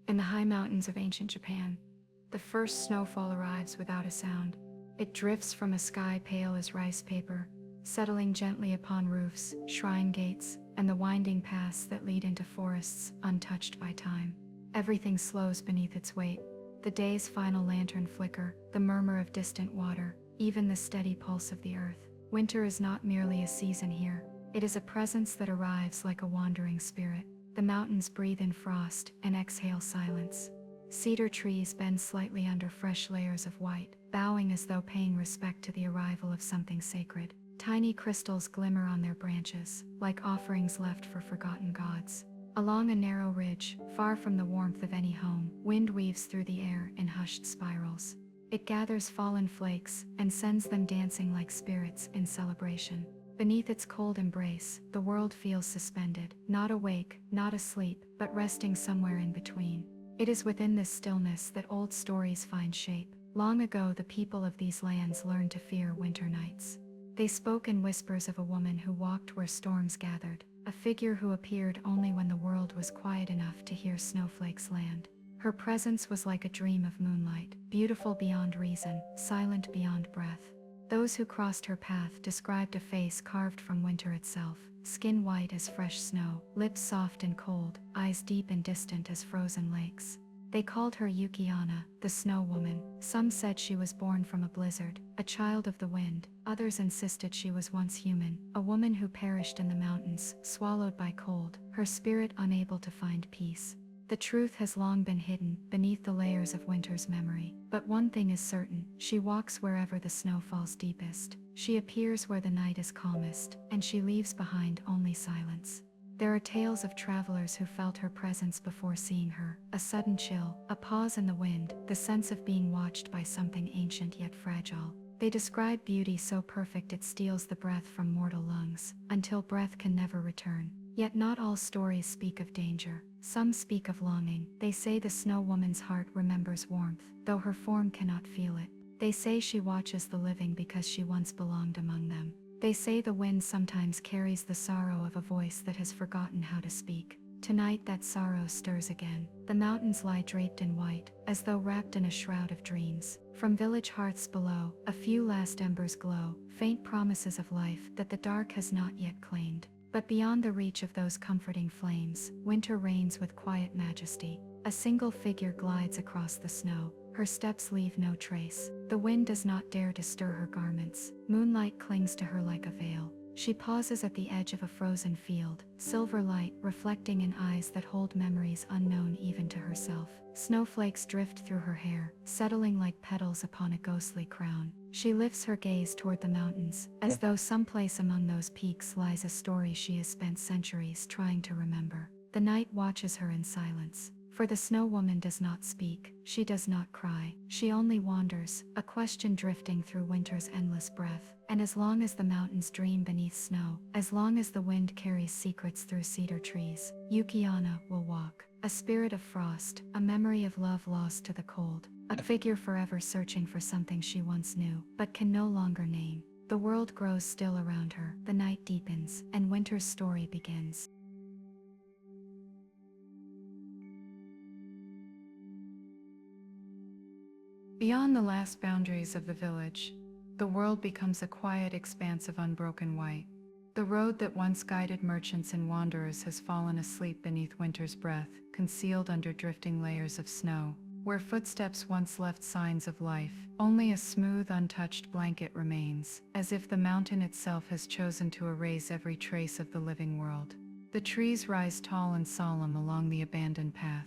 In the high mountains of ancient Japan, the first snowfall arrives without a sound. It drifts from a sky pale as rice paper, settling gently upon roofs, shrine gates, and the winding paths that lead into forests untouched by time. Everything slows beneath its weight. The day's final lantern flicker, the murmur of distant water, even the steady pulse of the earth. Winter is not merely a season here. It is a presence that arrives like a wandering spirit. The mountains breathe in frost and exhale silence. Cedar trees bend slightly under fresh layers of white, bowing as though paying respect to the arrival of something sacred. Tiny crystals glimmer on their branches, like offerings left for forgotten gods. Along a narrow ridge, far from the warmth of any home, wind weaves through the air in hushed spirals. It gathers fallen flakes and sends them dancing like spirits in celebration. Beneath its cold embrace, the world feels suspended, not awake, not asleep, but resting somewhere in between. It is within this stillness that old stories find shape. Long ago, the people of these lands learned to fear winter nights. They spoke in whispers of a woman who walked where storms gathered, a figure who appeared only when the world was quiet enough to hear snowflakes land. Her presence was like a dream of moonlight, beautiful beyond reason, silent beyond breath. Those who crossed her path described a face carved from winter itself, skin white as fresh snow, lips soft and cold, eyes deep and distant as frozen lakes. They called her Yuki-Onna, the snow woman. Some said she was born from a blizzard, a child of the wind. Others insisted she was once human, a woman who perished in the mountains, swallowed by cold, her spirit unable to find peace. The truth has long been hidden beneath the layers of winter's memory. But one thing is certain, she walks wherever the snow falls deepest. She appears where the night is calmest, and she leaves behind only silence. There are tales of travelers who felt her presence before seeing her, a sudden chill, a pause in the wind, the sense of being watched by something ancient yet fragile. They describe beauty so perfect it steals the breath from mortal lungs, until breath can never return. Yet not all stories speak of danger. Some speak of longing. They say the snow woman's heart remembers warmth, though her form cannot feel it. They say she watches the living because she once belonged among them. They say the wind sometimes carries the sorrow of a voice that has forgotten how to speak. Tonight that sorrow stirs again. The mountains lie draped in white, as though wrapped in a shroud of dreams. From village hearths below, a few last embers glow, faint promises of life that the dark has not yet claimed. But beyond the reach of those comforting flames, winter reigns with quiet majesty. A single figure glides across the snow. Her steps leave no trace. The wind does not dare to stir her garments. Moonlight clings to her like a veil. She pauses at the edge of a frozen field, silver light reflecting in eyes that hold memories unknown even to herself. Snowflakes drift through her hair, settling like petals upon a ghostly crown. She lifts her gaze toward the mountains, as though someplace among those peaks lies a story she has spent centuries trying to remember. The night watches her in silence. For the snow woman does not speak, she does not cry, she only wanders, a question drifting through winter's endless breath. And as long as the mountains dream beneath snow, as long as the wind carries secrets through cedar trees, Yuki-Onna will walk. A spirit of frost, a memory of love lost to the cold, a figure forever searching for something she once knew, but can no longer name. The world grows still around her, the night deepens, and winter's story begins. Beyond the last boundaries of the village, the world becomes a quiet expanse of unbroken white. The road that once guided merchants and wanderers has fallen asleep beneath winter's breath, concealed under drifting layers of snow. Where footsteps once left signs of life, only a smooth, untouched blanket remains, as if the mountain itself has chosen to erase every trace of the living world. The trees rise tall and solemn along the abandoned path.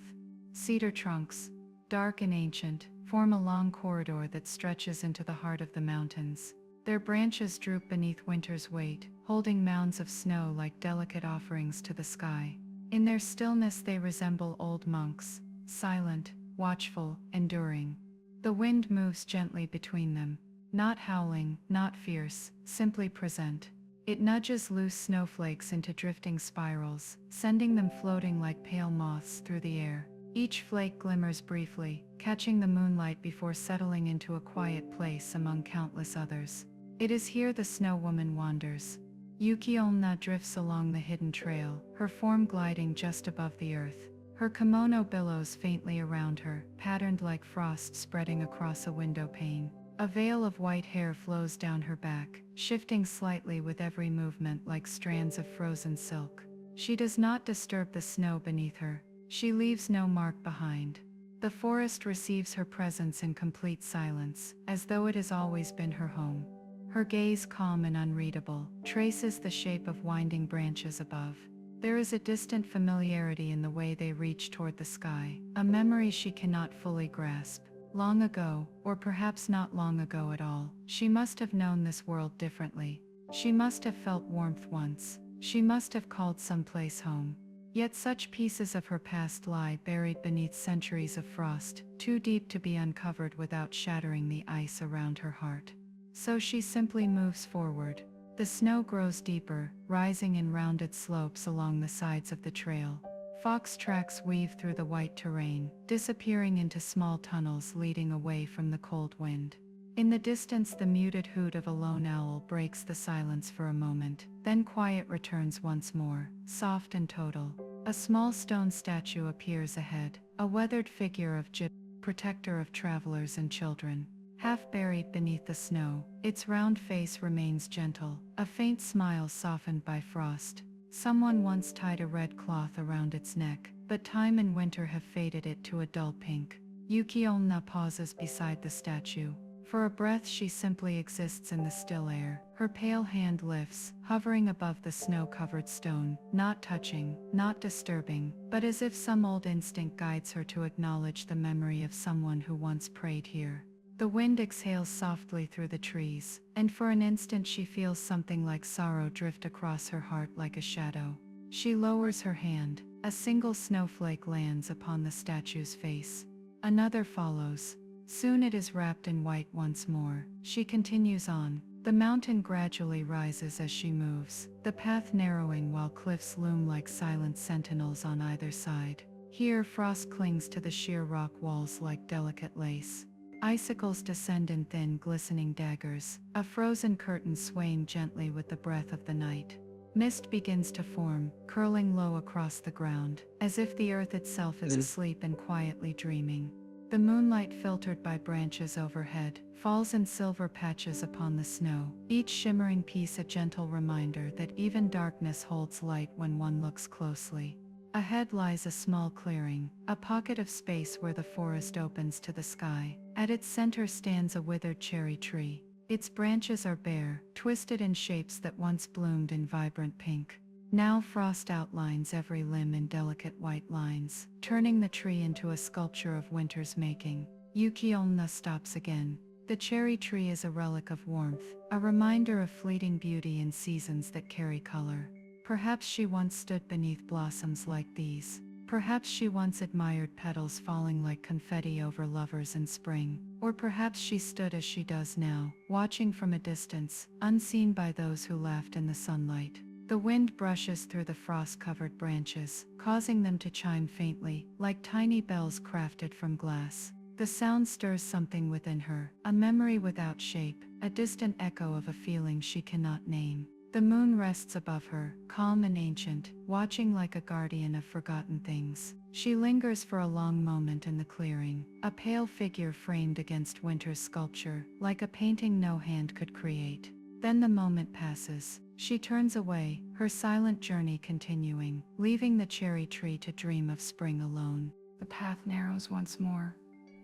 Cedar trunks, dark and ancient, form a long corridor that stretches into the heart of the mountains. Their branches droop beneath winter's weight, holding mounds of snow like delicate offerings to the sky. In their stillness they resemble old monks, silent, watchful, enduring. The wind moves gently between them, not howling, not fierce, simply present. It nudges loose snowflakes into drifting spirals, sending them floating like pale moths through the air. Each flake glimmers briefly, catching the moonlight before settling into a quiet place among countless others. It is here the snow woman wanders. Yuki-Onna drifts along the hidden trail, her form gliding just above the earth. Her kimono billows faintly around her, patterned like frost spreading across a window pane. A veil of white hair flows down her back, shifting slightly with every movement like strands of frozen silk. She does not disturb the snow beneath her. She leaves no mark behind. The forest receives her presence in complete silence, as though it has always been her home. Her gaze, calm and unreadable, traces the shape of winding branches above. There is a distant familiarity in the way they reach toward the sky, a memory she cannot fully grasp. Long ago, or perhaps not long ago at all, she must have known this world differently. She must have felt warmth once. She must have called some place home. Yet such pieces of her past lie buried beneath centuries of frost, too deep to be uncovered without shattering the ice around her heart. So she simply moves forward. The snow grows deeper, rising in rounded slopes along the sides of the trail. Fox tracks weave through the white terrain, disappearing into small tunnels leading away from the cold wind. In the distance, the muted hoot of a lone owl breaks the silence for a moment, then quiet returns once more, soft and total. A small stone statue appears ahead, a weathered figure of Jib, protector of travelers and children. Half buried beneath the snow, its round face remains gentle, a faint smile softened by frost. Someone once tied a red cloth around its neck, but time and winter have faded it to a dull pink. Yuki-Onna pauses beside the statue. For a breath she simply exists in the still air. Her pale hand lifts, hovering above the snow-covered stone, not touching, not disturbing, but as if some old instinct guides her to acknowledge the memory of someone who once prayed here. The wind exhales softly through the trees, and for an instant she feels something like sorrow drift across her heart like a shadow. She lowers her hand. A single snowflake lands upon the statue's face. Another follows. Soon it is wrapped in white once more. She continues on. The mountain gradually rises as she moves, the path narrowing while cliffs loom like silent sentinels on either side. Here frost clings to the sheer rock walls like delicate lace. Icicles descend in thin, glistening daggers, a frozen curtain swaying gently with the breath of the night. Mist begins to form, curling low across the ground, as if the earth itself is asleep and quietly dreaming. The moonlight, filtered by branches overhead, falls in silver patches upon the snow, each shimmering piece a gentle reminder that even darkness holds light when one looks closely. Ahead lies a small clearing, a pocket of space where the forest opens to the sky. At its center stands a withered cherry tree. Its branches are bare, twisted in shapes that once bloomed in vibrant pink. Now frost outlines every limb in delicate white lines, turning the tree into a sculpture of winter's making. Yuki-Onna stops again. The cherry tree is a relic of warmth, a reminder of fleeting beauty in seasons that carry color. Perhaps she once stood beneath blossoms like these. Perhaps she once admired petals falling like confetti over lovers in spring. Or perhaps she stood as she does now, watching from a distance, unseen by those who laughed in the sunlight. The wind brushes through the frost-covered branches, causing them to chime faintly, like tiny bells crafted from glass. The sound stirs something within her, a memory without shape, a distant echo of a feeling she cannot name. The moon rests above her, calm and ancient, watching like a guardian of forgotten things. She lingers for a long moment in the clearing, a pale figure framed against winter's sculpture, like a painting no hand could create. Then the moment passes. She turns away, her silent journey continuing, leaving the cherry tree to dream of spring alone. The path narrows once more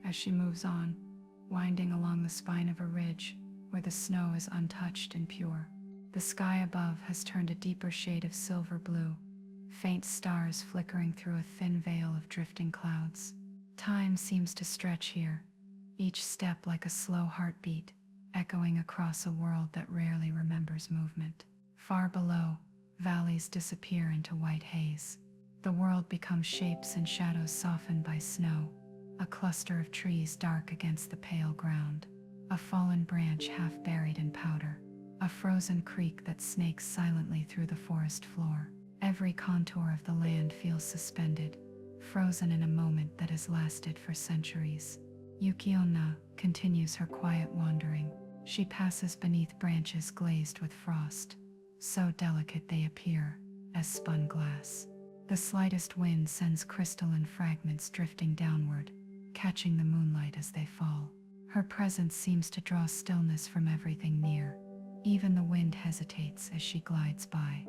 as she moves on, winding along the spine of a ridge where the snow is untouched and pure. The sky above has turned a deeper shade of silver blue, faint stars flickering through a thin veil of drifting clouds. Time seems to stretch here, each step like a slow heartbeat, echoing across a world that rarely remembers movement. Far below, valleys disappear into white haze. The world becomes shapes and shadows softened by snow, a cluster of trees dark against the pale ground, a fallen branch half buried in powder, a frozen creek that snakes silently through the forest floor. Every contour of the land feels suspended, frozen in a moment that has lasted for centuries. Yuki-Onna continues her quiet wandering. She passes beneath branches glazed with frost, so delicate they appear as spun glass. The slightest wind sends crystalline fragments drifting downward, catching the moonlight as they fall. Her presence seems to draw stillness from everything near. Even the wind hesitates as she glides by.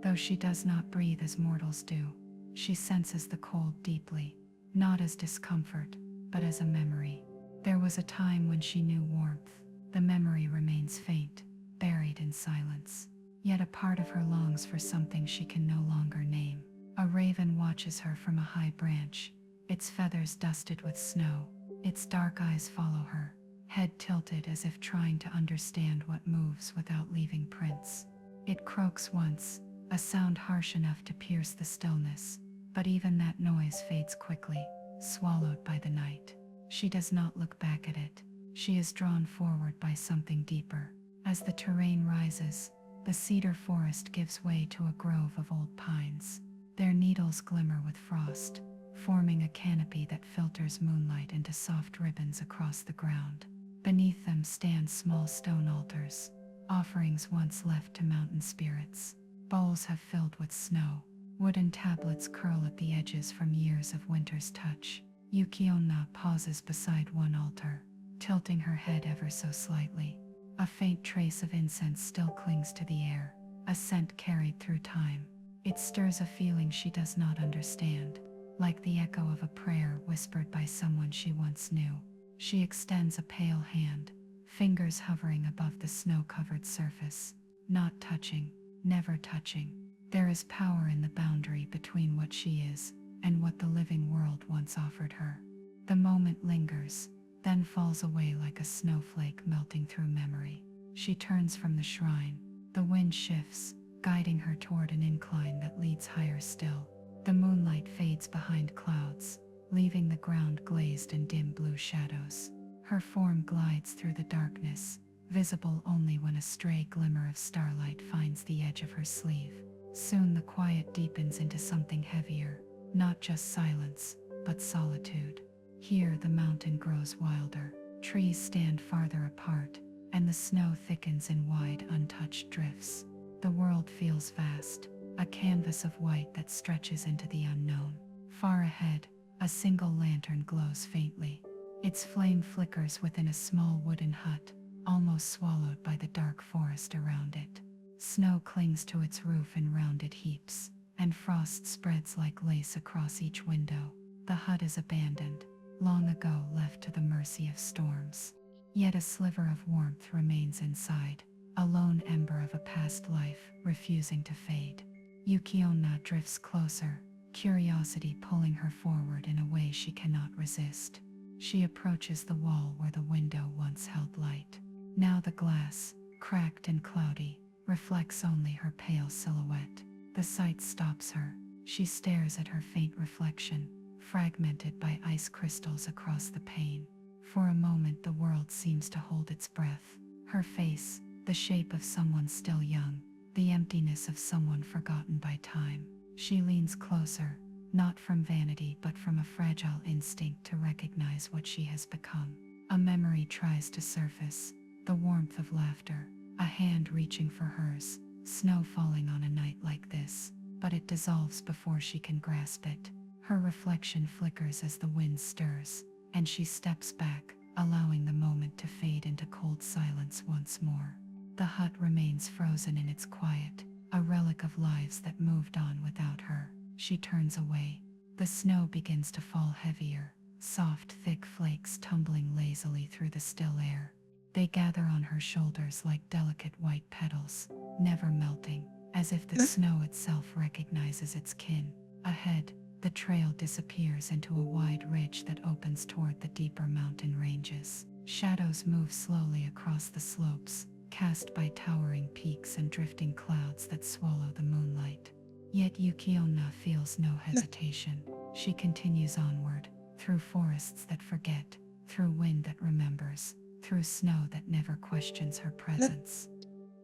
Though she does not breathe as mortals do, she senses the cold deeply, not as discomfort, but as a memory. There was a time when she knew warmth. The memory remains faint, buried in silence. Yet a part of her longs for something she can no longer name. A raven watches her from a high branch, its feathers dusted with snow. Its dark eyes follow her, head tilted as if trying to understand what moves without leaving prints. It croaks once, a sound harsh enough to pierce the stillness, but even that noise fades quickly, swallowed by the night. She does not look back at it. She is drawn forward by something deeper. As the terrain rises, the cedar forest gives way to a grove of old pines. Their needles glimmer with frost, forming a canopy that filters moonlight into soft ribbons across the ground. Beneath them stand small stone altars, offerings once left to mountain spirits. Bowls have filled with snow. Wooden tablets curl at the edges from years of winter's touch. Yuki-Onna pauses beside one altar, tilting her head ever so slightly. A faint trace of incense still clings to the air, a scent carried through time. It stirs a feeling she does not understand, like the echo of a prayer whispered by someone she once knew. She extends a pale hand, fingers hovering above the snow-covered surface, not touching, never touching. There is power in the boundary between what she is and what the living world once offered her. The moment lingers, then falls away like a snowflake melting through memory. She turns from the shrine. The wind shifts, guiding her toward an incline that leads higher still. The moonlight fades behind clouds, leaving the ground glazed in dim blue shadows. Her form glides through the darkness, visible only when a stray glimmer of starlight finds the edge of her sleeve. Soon the quiet deepens into something heavier, not just silence, but solitude. Here the mountain grows wilder, trees stand farther apart, and the snow thickens in wide, untouched drifts. The world feels vast, a canvas of white that stretches into the unknown. Far ahead, a single lantern glows faintly. Its flame flickers within a small wooden hut, almost swallowed by the dark forest around it. Snow clings to its roof in rounded heaps, and frost spreads like lace across each window. The hut is abandoned, long ago left to the mercy of storms. Yet a sliver of warmth remains inside, a lone ember of a past life refusing to fade. Yuki-Onna drifts closer, curiosity pulling her forward in a way she cannot resist. She approaches the wall where the window once held light. Now the glass, cracked and cloudy, reflects only her pale silhouette. The sight stops her. She stares at her faint reflection, fragmented by ice crystals across the pane. For a moment the world seems to hold its breath. Her face, the shape of someone still young, the emptiness of someone forgotten by time. She leans closer, not from vanity but from a fragile instinct to recognize what she has become. A memory tries to surface, the warmth of laughter, a hand reaching for hers, snow falling on a night like this, but it dissolves before she can grasp it. Her reflection flickers as the wind stirs, and she steps back, allowing the moment to fade into cold silence once more. The hut remains frozen in its quiet, a relic of lives that moved on without her. She turns away. The snow begins to fall heavier, soft, thick flakes tumbling lazily through the still air. They gather on her shoulders like delicate white petals, never melting, as if the snow itself recognizes its kin. Ahead, the trail disappears into a wide ridge that opens toward the deeper mountain ranges. Shadows move slowly across the slopes, cast by towering peaks and drifting clouds that swallow the moonlight. Yet Yuki-Onna feels no hesitation. She continues onward, through forests that forget, through wind that remembers, through snow that never questions her presence.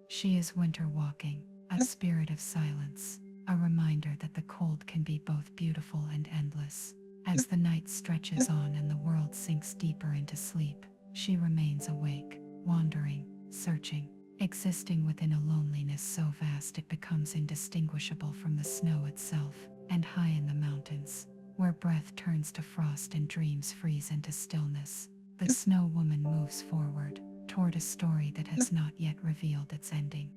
She is winter walking, a spirit of silence, a reminder that the cold can be both beautiful and endless. As the night stretches on and the world sinks deeper into sleep, she remains awake, wandering, searching, existing within a loneliness so vast it becomes indistinguishable from the snow itself. and high in the mountains, where breath turns to frost and dreams freeze into stillness, the Snow Woman moves forward toward a story that has not yet revealed its ending.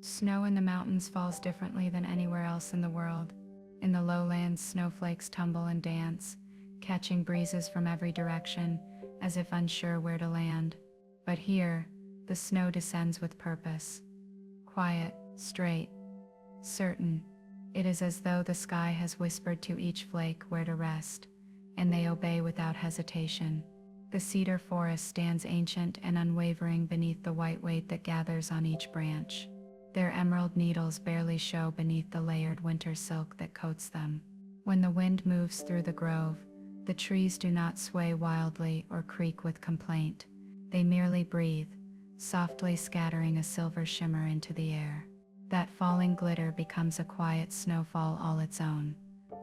Snow in the mountains falls differently than anywhere else in the world. In the lowlands, snowflakes tumble and dance, catching breezes from every direction, as if unsure where to land. But here, the snow descends with purpose. Quiet, straight, certain. It is as though the sky has whispered to each flake where to rest, and they obey without hesitation. The cedar forest stands ancient and unwavering beneath the white weight that gathers on each branch. Their emerald needles barely show beneath the layered winter silk that coats them. When the wind moves through the grove, the trees do not sway wildly or creak with complaint. They merely breathe, softly scattering a silver shimmer into the air. That falling glitter becomes a quiet snowfall all its own,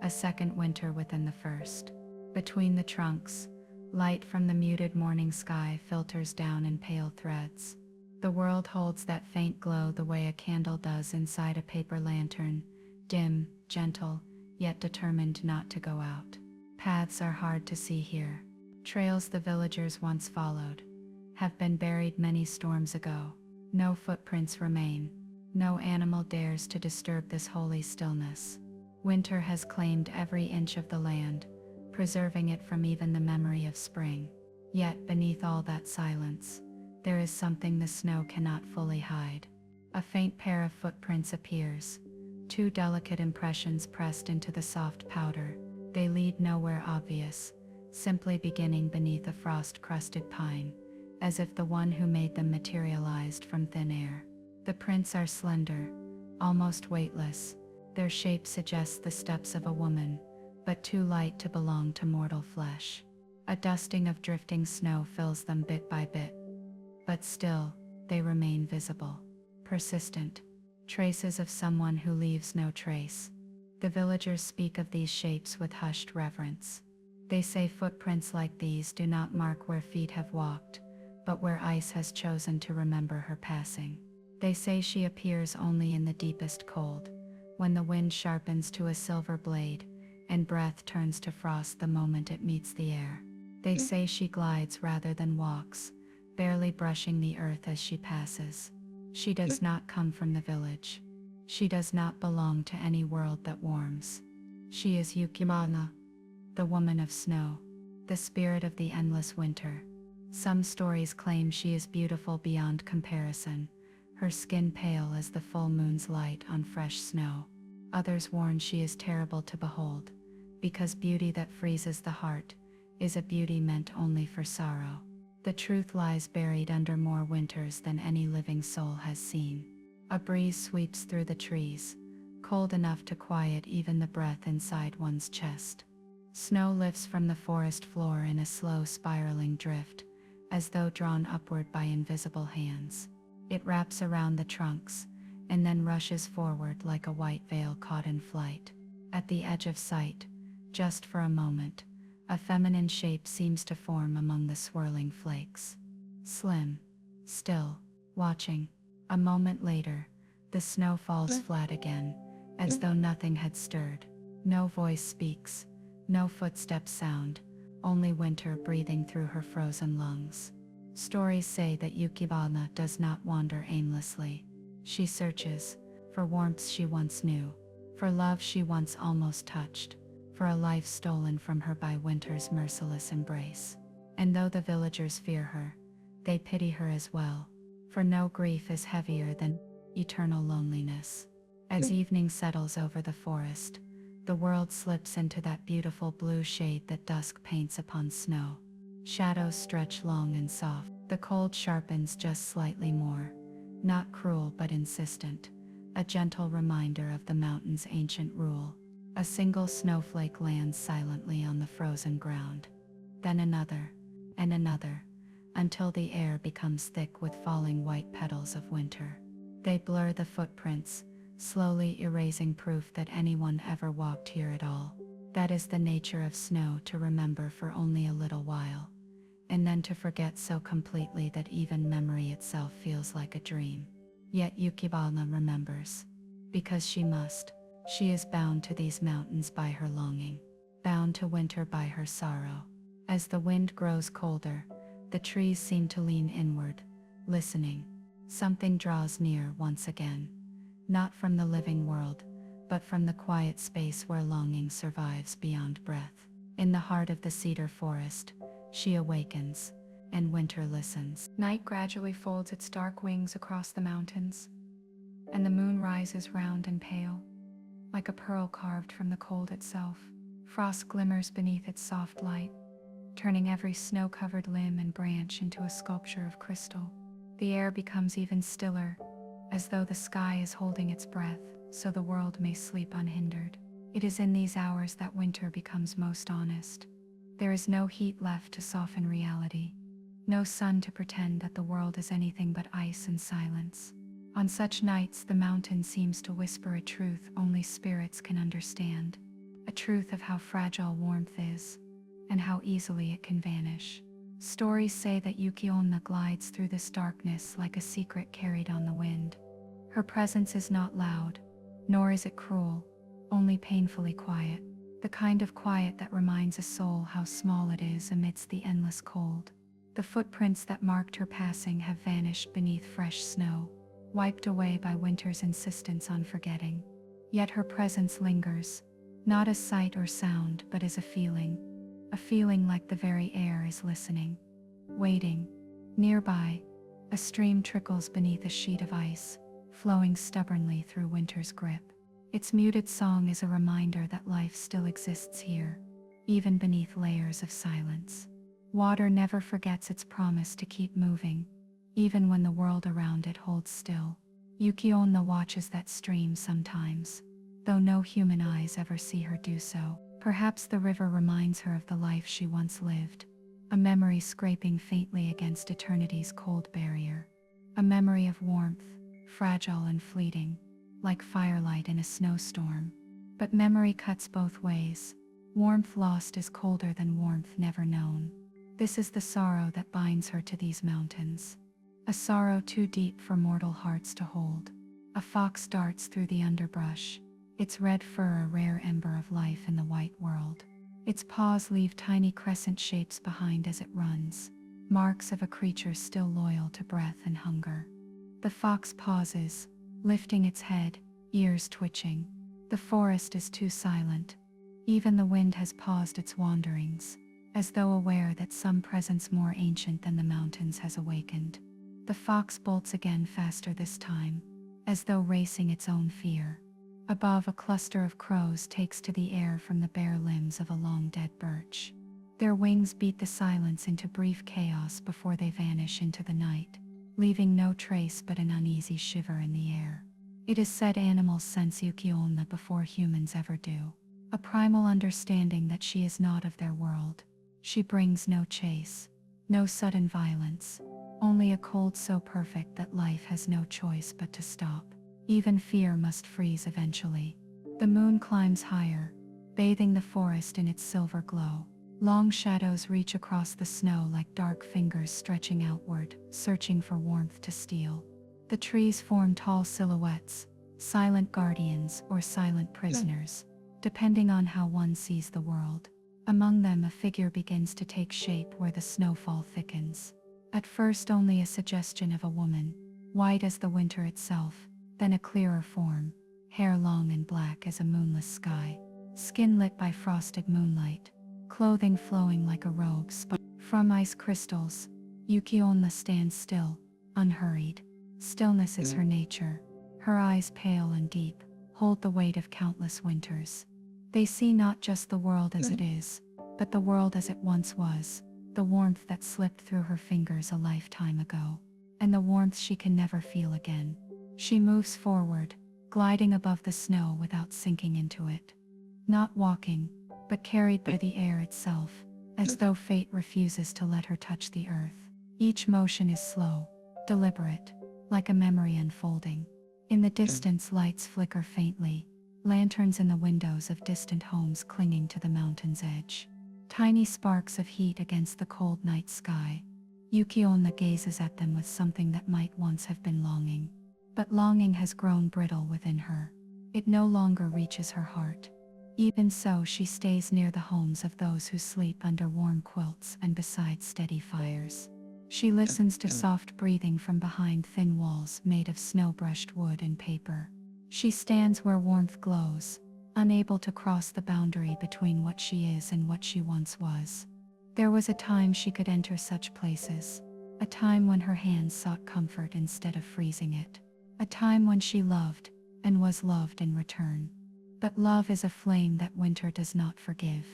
a second winter within the first. Between the trunks, light from the muted morning sky filters down in pale threads. The world holds that faint glow the way a candle does inside a paper lantern, dim, gentle, yet determined not to go out. Paths are hard to see here. Trails the villagers once followed have been buried many storms ago. No footprints remain. No animal dares to disturb this holy stillness. Winter has claimed every inch of the land, preserving it from even the memory of spring. Yet beneath all that silence, there is something the snow cannot fully hide. A faint pair of footprints appears, two delicate impressions pressed into the soft powder. They lead nowhere obvious, simply beginning beneath a frost-crusted pine, as if the one who made them materialized from thin air. The prints are slender, almost weightless. Their shape suggests the steps of a woman, but too light to belong to mortal flesh. A dusting of drifting snow fills them bit by bit. But still, they remain visible, persistent, traces of someone who leaves no trace. The villagers speak of these shapes with hushed reverence. They say footprints like these do not mark where feet have walked, but where ice has chosen to remember her passing. They say she appears only in the deepest cold, when the wind sharpens to a silver blade, and breath turns to frost the moment it meets the air. They say she glides rather than walks, barely brushing the earth as she passes. She does not come from the village. She does not belong to any world that warms. She is Yuki-Onna, the woman of snow, the spirit of the endless winter. Some stories claim she is beautiful beyond comparison, her skin pale as the full moon's light on fresh snow. Others warn she is terrible to behold, because beauty that freezes the heart is a beauty meant only for sorrow. The truth lies buried under more winters than any living soul has seen. A breeze sweeps through the trees, cold enough to quiet even the breath inside one's chest. Snow lifts from the forest floor in a slow spiraling drift, as though drawn upward by invisible hands. It wraps around the trunks, and then rushes forward like a white veil caught in flight. At the edge of sight, just for a moment, a feminine shape seems to form among the swirling flakes. Slim, still, watching. A moment later, the snow falls flat again, as though nothing had stirred. No voice speaks, no footsteps sound, only winter breathing through her frozen lungs. Stories say that Yuki-Onna does not wander aimlessly. She searches, for warmth she once knew, for love she once almost touched, for a life stolen from her by winter's merciless embrace. And though the villagers fear her, they pity her as well, for no grief is heavier than eternal loneliness. As evening settles over the forest, the world slips into that beautiful blue shade that dusk paints upon snow. Shadows stretch long and soft. The cold sharpens just slightly more, not cruel but insistent, a gentle reminder of the mountain's ancient rule. A single snowflake lands silently on the frozen ground. Then another, and another, until the air becomes thick with falling white petals of winter. They blur the footprints, slowly erasing proof that anyone ever walked here at all. That is the nature of snow, to remember for only a little while, and then to forget so completely that even memory itself feels like a dream. Yet Yuki-Onna remembers. Because she must. She is bound to these mountains by her longing, bound to winter by her sorrow. As the wind grows colder, the trees seem to lean inward, listening. Something draws near once again, not from the living world, but from the quiet space where longing survives beyond breath. In the heart of the cedar forest, she awakens, and winter listens. Night gradually folds its dark wings across the mountains, and the moon rises round and pale, like a pearl carved from the cold itself. Frost glimmers beneath its soft light, turning every snow-covered limb and branch into a sculpture of crystal. The air becomes even stiller, as though the sky is holding its breath, so the world may sleep unhindered. It is in these hours that winter becomes most honest. There is no heat left to soften reality, no sun to pretend that the world is anything but ice and silence. On such nights, the mountain seems to whisper a truth only spirits can understand, a truth of how fragile warmth is, and how easily it can vanish. Stories say that Yuki-Onna glides through this darkness like a secret carried on the wind. Her presence is not loud, nor is it cruel, only painfully quiet, the kind of quiet that reminds a soul how small it is amidst the endless cold. The footprints that marked her passing have vanished beneath fresh snow, wiped away by winter's insistence on forgetting. Yet her presence lingers, not as sight or sound, but as a feeling like the very air is listening, waiting. Nearby, a stream trickles beneath a sheet of ice, flowing stubbornly through winter's grip. Its muted song is a reminder that life still exists here, even beneath layers of silence. Water never forgets its promise to keep moving, even when the world around it holds still. Yuki-Onna watches that stream sometimes, though no human eyes ever see her do so. Perhaps the river reminds her of the life she once lived, a memory scraping faintly against eternity's cold barrier. A memory of warmth, fragile and fleeting, like firelight in a snowstorm. But memory cuts both ways. Warmth lost is colder than warmth never known. This is the sorrow that binds her to these mountains. A sorrow too deep for mortal hearts to hold. A fox darts through the underbrush, its red fur a rare ember of life in the white world. Its paws leave tiny crescent shapes behind as it runs, marks of a creature still loyal to breath and hunger. The fox pauses, lifting its head, ears twitching. The forest is too silent. Even the wind has paused its wanderings, as though aware that some presence more ancient than the mountains has awakened. The fox bolts again, faster this time, as though racing its own fear. Above, a cluster of crows takes to the air from the bare limbs of a long-dead birch. Their wings beat the silence into brief chaos before they vanish into the night, leaving no trace but an uneasy shiver in the air. It is said animals sense Yuki-Onna before humans ever do, a primal understanding that she is not of their world. She brings no chase, no sudden violence, only a cold so perfect that life has no choice but to stop. Even fear must freeze eventually. The moon climbs higher, bathing the forest in its silver glow. Long shadows reach across the snow like dark fingers stretching outward, searching for warmth to steal. The trees form tall silhouettes, silent guardians or silent prisoners, depending on how one sees the world. Among them, a figure begins to take shape where the snowfall thickens. At first only a suggestion of a woman, white as the winter itself, then a clearer form, hair long and black as a moonless sky, skin lit by frosted moonlight, clothing flowing like a robe spun from ice crystals. Yuki-Onna stands still, unhurried. Stillness is her nature. Her eyes, pale and deep, hold the weight of countless winters. They see not just the world as it is, but the world as it once was, the warmth that slipped through her fingers a lifetime ago, and the warmth she can never feel again. She moves forward, gliding above the snow without sinking into it. Not walking, but carried by the air itself, as though fate refuses to let her touch the earth. Each motion is slow, deliberate, like a memory unfolding. In the distance, lights flicker faintly, lanterns in the windows of distant homes clinging to the mountain's edge. tiny sparks of heat against the cold night sky. Yuki-Onna gazes at them with something that might once have been longing. But longing has grown brittle within her. It no longer reaches her heart. Even so, she stays near the homes of those who sleep under warm quilts and beside steady fires. She listens to soft breathing from behind thin walls made of snow-brushed wood and paper. She stands where warmth glows, unable to cross the boundary between what she is and what she once was. There was a time she could enter such places, a time when her hands sought comfort instead of freezing it, a time when she loved and was loved in return. But love is a flame that winter does not forgive.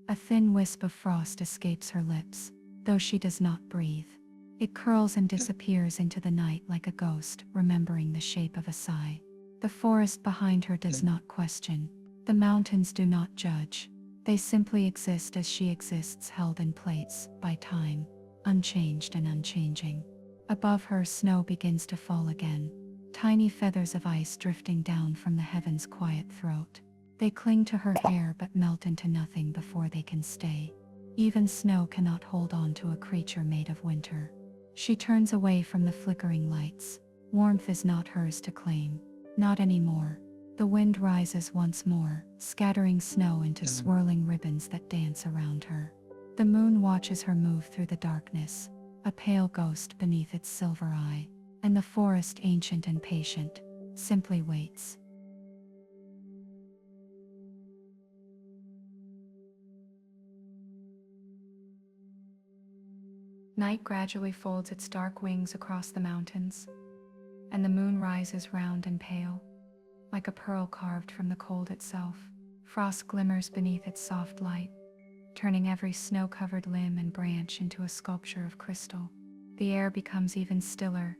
A thin wisp of frost escapes her lips, though she does not breathe. It curls and disappears into the night like a ghost, remembering the shape of a sigh. The forest behind her does not question. The mountains do not judge. They simply exist as she exists, held in place by time, unchanged and unchanging. Above her, snow begins to fall again. Tiny feathers of ice drifting down from the heaven's quiet throat. They cling to her hair but melt into nothing before they can stay. Even snow cannot hold on to a creature made of winter. She turns away from the flickering lights. Warmth is not hers to claim. Not anymore. The wind rises once more, scattering snow into swirling ribbons that dance around her. The moon watches her move through the darkness, a pale ghost beneath its silver eye. And the forest, ancient and patient, simply waits. Night gradually folds its dark wings across the mountains, and the moon rises round and pale, like a pearl carved from the cold itself. Frost glimmers beneath its soft light, turning every snow-covered limb and branch into a sculpture of crystal. The air becomes even stiller,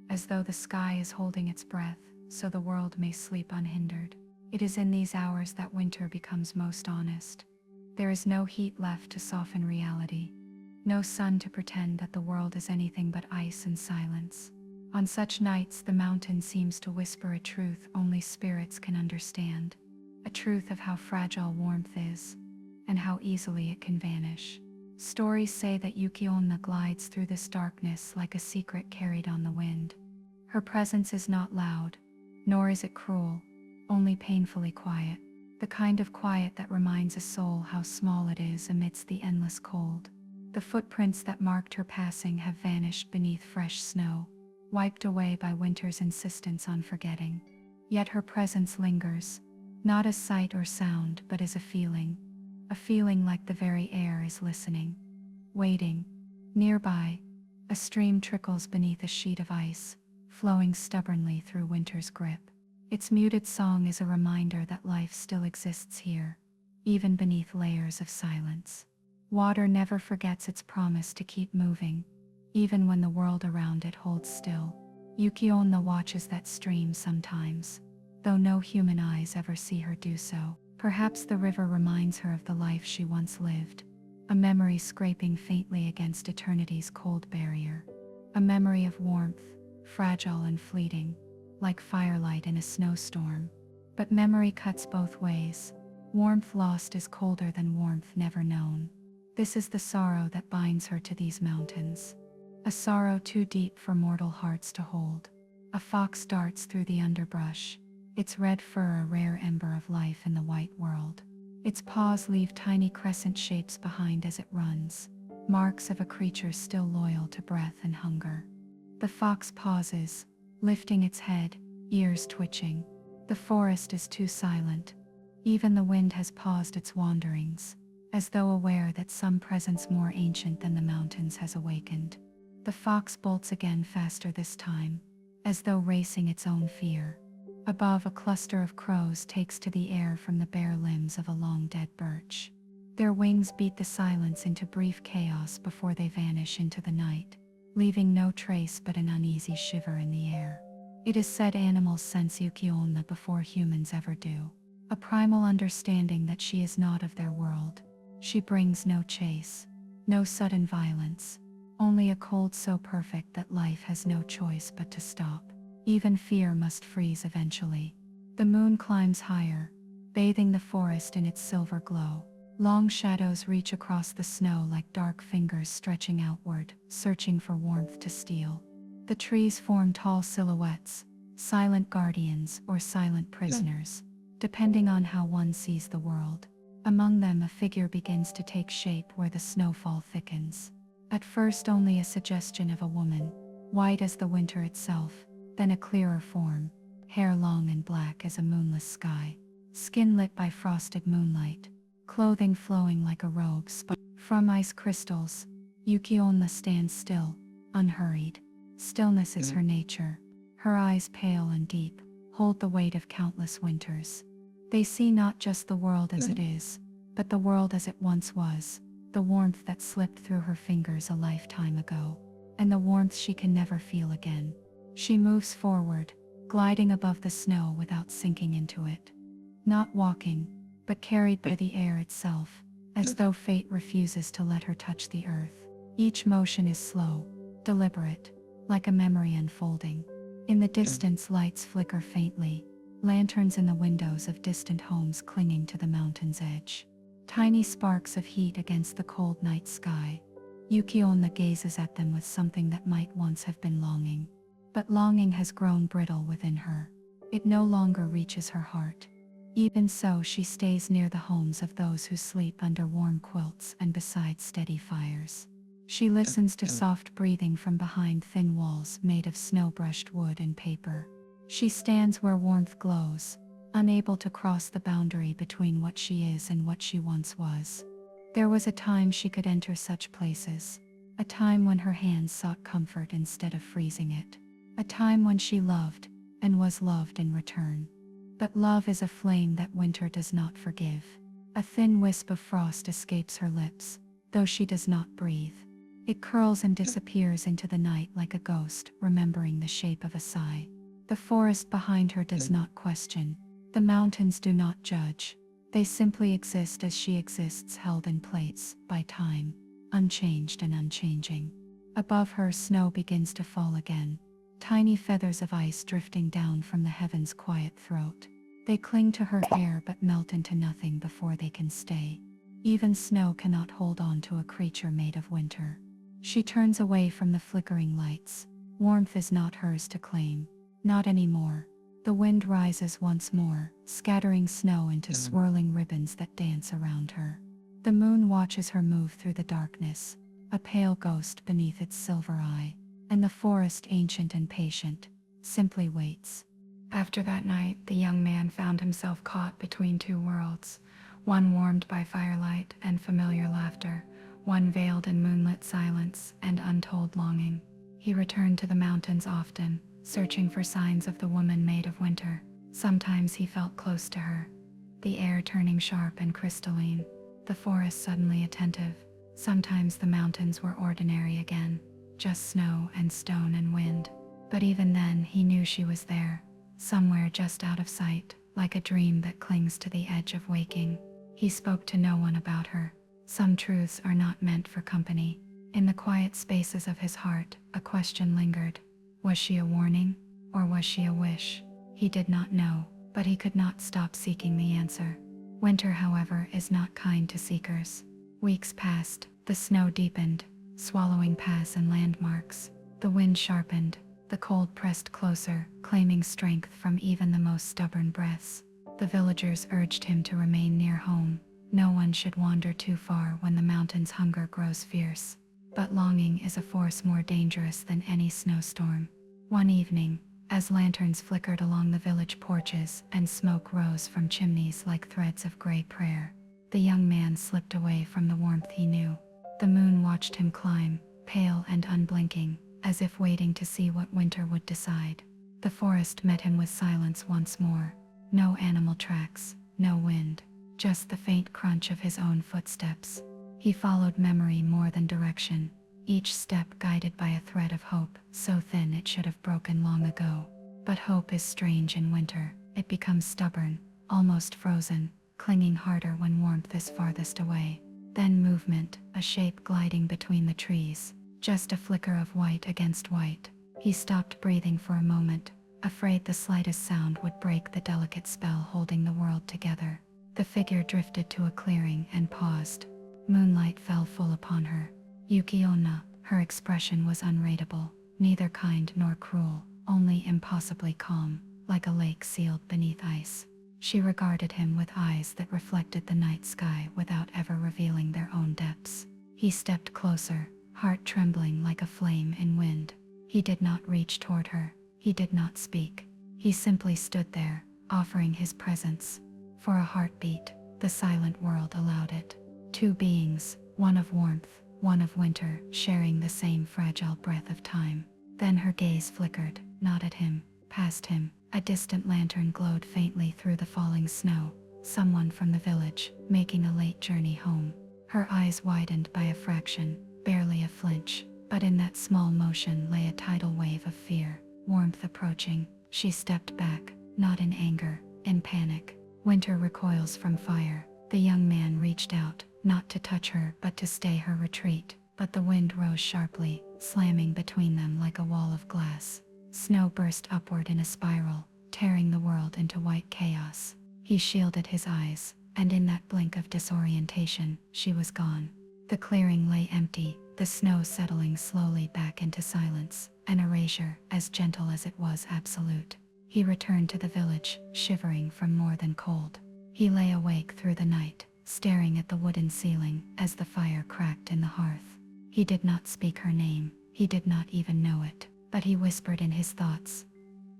as though the sky is holding its breath, so the world may sleep unhindered. It is in these hours that winter becomes most honest. There is no heat left to soften reality, no sun to pretend that the world is anything but ice and silence. On such nights, the mountain seems to whisper a truth only spirits can understand, a truth of how fragile warmth is, and how easily it can vanish. Stories say that Yuki-Onna glides through this darkness like a secret carried on the wind. Her presence is not loud, nor is it cruel, only painfully quiet, the kind of quiet that reminds a soul how small it is amidst the endless cold. The footprints that marked her passing have vanished beneath fresh snow, wiped away by winter's insistence on forgetting. Yet her presence lingers, not as sight or sound, but as a feeling like the very air is listening, waiting. Nearby, a stream trickles beneath a sheet of ice, flowing stubbornly through winter's grip. Its muted song is a reminder that life still exists here, even beneath layers of silence. Water never forgets its promise to keep moving, even when the world around it holds still. Yuki-Onna watches that stream sometimes, though no human eyes ever see her do so. Perhaps the river reminds her of the life she once lived, a memory scraping faintly against eternity's cold barrier. A memory of warmth, fragile and fleeting, like firelight in a snowstorm. But memory cuts both ways. Warmth lost is colder than warmth never known. This is the sorrow that binds her to these mountains. A sorrow too deep for mortal hearts to hold. A fox darts through the underbrush, its red fur a rare ember of life in the white world. Its paws leave tiny crescent shapes behind as it runs, marks of a creature still loyal to breath and hunger. The fox pauses, lifting its head, ears twitching. The forest is too silent. Even the wind has paused its wanderings, as though aware that some presence more ancient than the mountains has awakened. The fox bolts again, faster this time, as though racing its own fear. Above, a cluster of crows takes to the air from the bare limbs of a long-dead birch. Their wings beat the silence into brief chaos before they vanish into the night, leaving no trace but an uneasy shiver in the air. It is said animals sense Yuki-Onna before humans ever do, a primal understanding that she is not of their world. She brings no chase, no sudden violence, only a cold so perfect that life has no choice but to stop. Even fear must freeze eventually. The moon climbs higher, bathing the forest in its silver glow. Long shadows reach across the snow like dark fingers stretching outward, searching for warmth to steal. The trees form tall silhouettes, silent guardians or silent prisoners, depending on how one sees the world. Among them, a figure begins to take shape where the snowfall thickens. At first only a suggestion of a woman, white as the winter itself, then a clearer form, hair long and black as a moonless sky, skin lit by frosted moonlight, clothing flowing like a robe from ice crystals. Yuki-Onna stands still, unhurried. Stillness is her nature. Her eyes, pale and deep, hold the weight of countless winters. They see not just the world as it is, but the world as it once was, the warmth that slipped through her fingers a lifetime ago, and the warmth she can never feel again. She moves forward, gliding above the snow without sinking into it. Not walking, but carried by the air itself, as though fate refuses to let her touch the earth. Each motion is slow, deliberate, like a memory unfolding. In the distance, lights flicker faintly, lanterns in the windows of distant homes clinging to the mountain's edge. Tiny sparks of heat against the cold night sky. Yuki-Onna gazes at them with something that might once have been longing. But longing has grown brittle within her. It no longer reaches her heart. Even so, she stays near the homes of those who sleep under warm quilts and beside steady fires. She listens to soft breathing from behind thin walls made of snow-brushed wood and paper. She stands where warmth glows, unable to cross the boundary between what she is and what she once was. There was a time she could enter such places, a time when her hands sought comfort instead of freezing it, a time when she loved and was loved in return. But love is a flame that winter does not forgive. A thin wisp of frost escapes her lips, though she does not breathe. It curls and disappears into the night like a ghost, remembering the shape of a sigh. The forest behind her does not question. The mountains do not judge. They simply exist as she exists, held in place by time, unchanged and unchanging. Above her, snow begins to fall again. Tiny feathers of ice drifting down from the heaven's quiet throat. They cling to her hair but melt into nothing before they can stay. Even snow cannot hold on to a creature made of winter. She turns away from the flickering lights. Warmth is not hers to claim. Not anymore. The wind rises once more, scattering snow into swirling ribbons that dance around her. The moon watches her move through the darkness, a pale ghost beneath its silver eye. And the forest, ancient and patient, simply waits. After that night, the young man found himself caught between two worlds, one warmed by firelight and familiar laughter, one veiled in moonlit silence and untold longing. He returned to the mountains often, searching for signs of the woman made of winter. Sometimes he felt close to her, the air turning sharp and crystalline, the forest suddenly attentive. Sometimes the mountains were ordinary again, just snow and stone and wind. But even then, he knew she was there, somewhere just out of sight, like a dream that clings to the edge of waking. He spoke to no one about her. Some truths are not meant for company. In the quiet spaces of his heart, a question lingered. Was she a warning, or was she a wish? He did not know, but he could not stop seeking the answer. Winter, however, is not kind to seekers. Weeks passed, the snow deepened, swallowing paths and landmarks. The wind sharpened, the cold pressed closer, claiming strength from even the most stubborn breaths. The villagers urged him to remain near home. No one should wander too far when the mountain's hunger grows fierce. But longing is a force more dangerous than any snowstorm. One evening, as lanterns flickered along the village porches and smoke rose from chimneys like threads of gray prayer, the young man slipped away from the warmth he knew. The moon watched him climb, pale and unblinking, as if waiting to see what winter would decide. The forest met him with silence once more. No animal tracks, no wind, just the faint crunch of his own footsteps. He followed memory more than direction, each step guided by a thread of hope, so thin it should have broken long ago. But hope is strange in winter. It becomes stubborn, almost frozen, clinging harder when warmth is farthest away. Then movement, a shape gliding between the trees, just a flicker of white against white. He stopped breathing for a moment, afraid the slightest sound would break the delicate spell holding the world together. The figure drifted to a clearing and paused. Moonlight fell full upon her. Yuki-Onna, her expression was unreadable, neither kind nor cruel, only impossibly calm, like a lake sealed beneath ice. She regarded him with eyes that reflected the night sky without ever revealing their own depths. He stepped closer, heart trembling like a flame in wind. He did not reach toward her. He did not speak. He simply stood there, offering his presence. For a heartbeat, the silent world allowed it. Two beings, one of warmth, one of winter, sharing the same fragile breath of time. Then her gaze flickered, not at him, past him. A distant lantern glowed faintly through the falling snow. Someone from the village, making a late journey home. Her eyes widened by a fraction, barely a flinch, but in that small motion lay a tidal wave of fear. Warmth approaching, she stepped back, not in anger, in panic. Winter recoils from fire. The young man reached out, not to touch her but to stay her retreat, but the wind rose sharply, slamming between them like a wall of glass. Snow burst upward in a spiral, tearing the world into white chaos. He shielded his eyes, and in that blink of disorientation, she was gone. The clearing lay empty, the snow settling slowly back into silence, an erasure as gentle as it was absolute. He returned to the village, shivering from more than cold. He lay awake through the night, staring at the wooden ceiling as the fire cracked in the hearth. He did not speak her name, he did not even know it, but he whispered in his thoughts,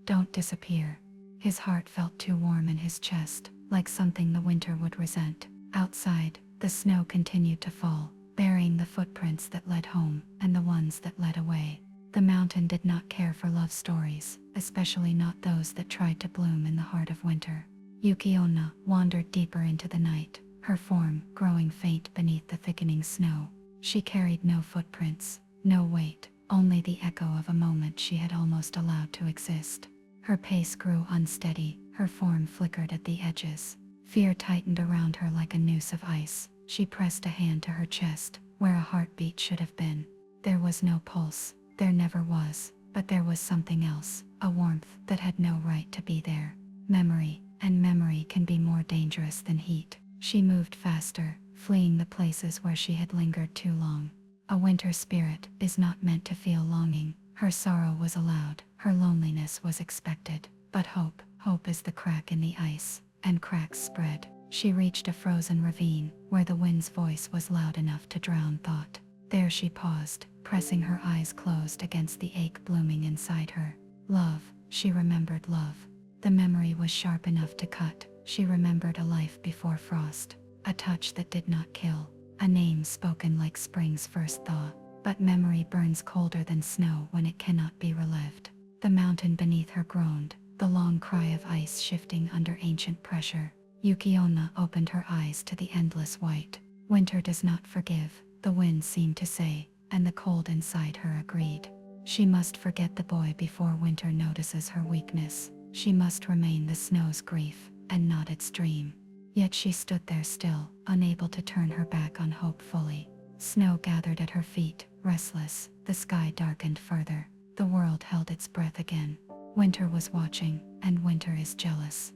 "Don't disappear." His heart felt too warm in his chest, like something the winter would resent. Outside, the snow continued to fall, burying the footprints that led home and the ones that led away. The mountain did not care for love stories, especially not those that tried to bloom in the heart of winter. Yuki-Onna wandered deeper into the night, her form growing faint beneath the thickening snow. She carried no footprints, no weight, only the echo of a moment she had almost allowed to exist. Her pace grew unsteady, her form flickered at the edges. Fear tightened around her like a noose of ice. She pressed a hand to her chest, where a heartbeat should have been. There was no pulse, there never was, but there was something else, a warmth that had no right to be there. Memory, and memory can be more dangerous than heat. She moved faster, fleeing the places where she had lingered too long. A winter spirit is not meant to feel longing. Her sorrow was allowed, her loneliness was expected. But hope is the crack in the ice, and cracks spread. She reached a frozen ravine, where the wind's voice was loud enough to drown thought. There she paused, pressing her eyes closed against the ache blooming inside her. Love, she remembered love. The memory was sharp enough to cut. She remembered a life before frost, a touch that did not kill, a name spoken like spring's first thaw. But memory burns colder than snow when it cannot be relived. The mountain beneath her groaned, the long cry of ice shifting under ancient pressure. Yuki-Onna opened her eyes to the endless white. Winter does not forgive, the wind seemed to say, and the cold inside her agreed. She must forget the boy before winter notices her weakness. She must remain the snow's grief, and not its dream. Yet she stood there still, unable to turn her back on hope fully. Snow gathered at her feet, restless. The sky darkened further. The world held its breath again. Winter was watching, and winter is jealous.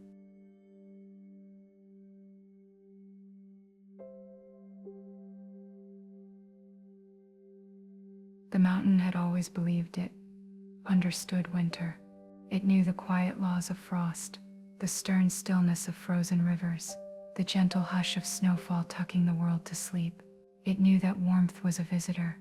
The mountain had always believed it, understood winter. It knew the quiet laws of frost, the stern stillness of frozen rivers, the gentle hush of snowfall tucking the world to sleep. It knew that warmth was a visitor,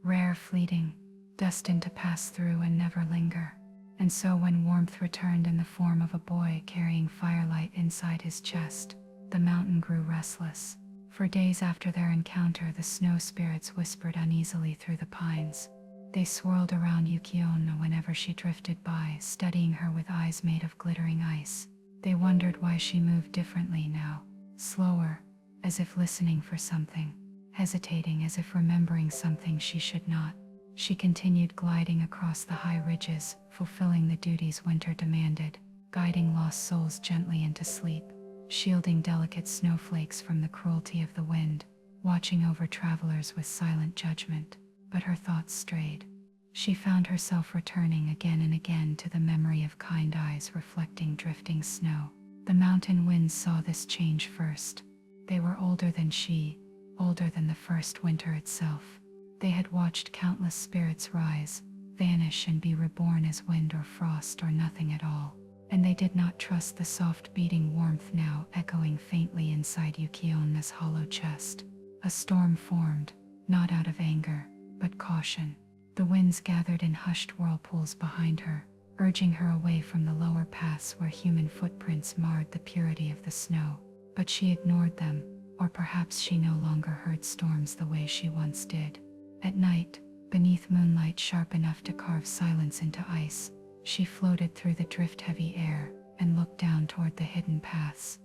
rare, fleeting, destined to pass through and never linger. And so when warmth returned in the form of a boy carrying firelight inside his chest, the mountain grew restless. For days after their encounter, the snow spirits whispered uneasily through the pines. They swirled around Yuki-Onna whenever she drifted by, studying her with eyes made of glittering ice. They wondered why she moved differently now, slower, as if listening for something, hesitating as if remembering something she should not. She continued gliding across the high ridges, fulfilling the duties winter demanded, guiding lost souls gently into sleep, shielding delicate snowflakes from the cruelty of the wind, watching over travelers with silent judgment. But her thoughts strayed. She found herself returning again and again to the memory of kind eyes reflecting drifting snow, The mountain winds saw this change first. They were older than she, older than the first winter itself. They had watched countless spirits rise, vanish, and be reborn as wind or frost or nothing at all. And they did not trust the soft beating warmth now echoing faintly inside Yuki-Onna's hollow chest. A storm formed, not out of anger, but caution. The winds gathered in hushed whirlpools behind her, urging her away from the lower paths where human footprints marred the purity of the snow. But she ignored them, or perhaps she no longer heard storms the way she once did. At night, beneath moonlight sharp enough to carve silence into ice, she floated through the drift-heavy air and looked down toward the hidden paths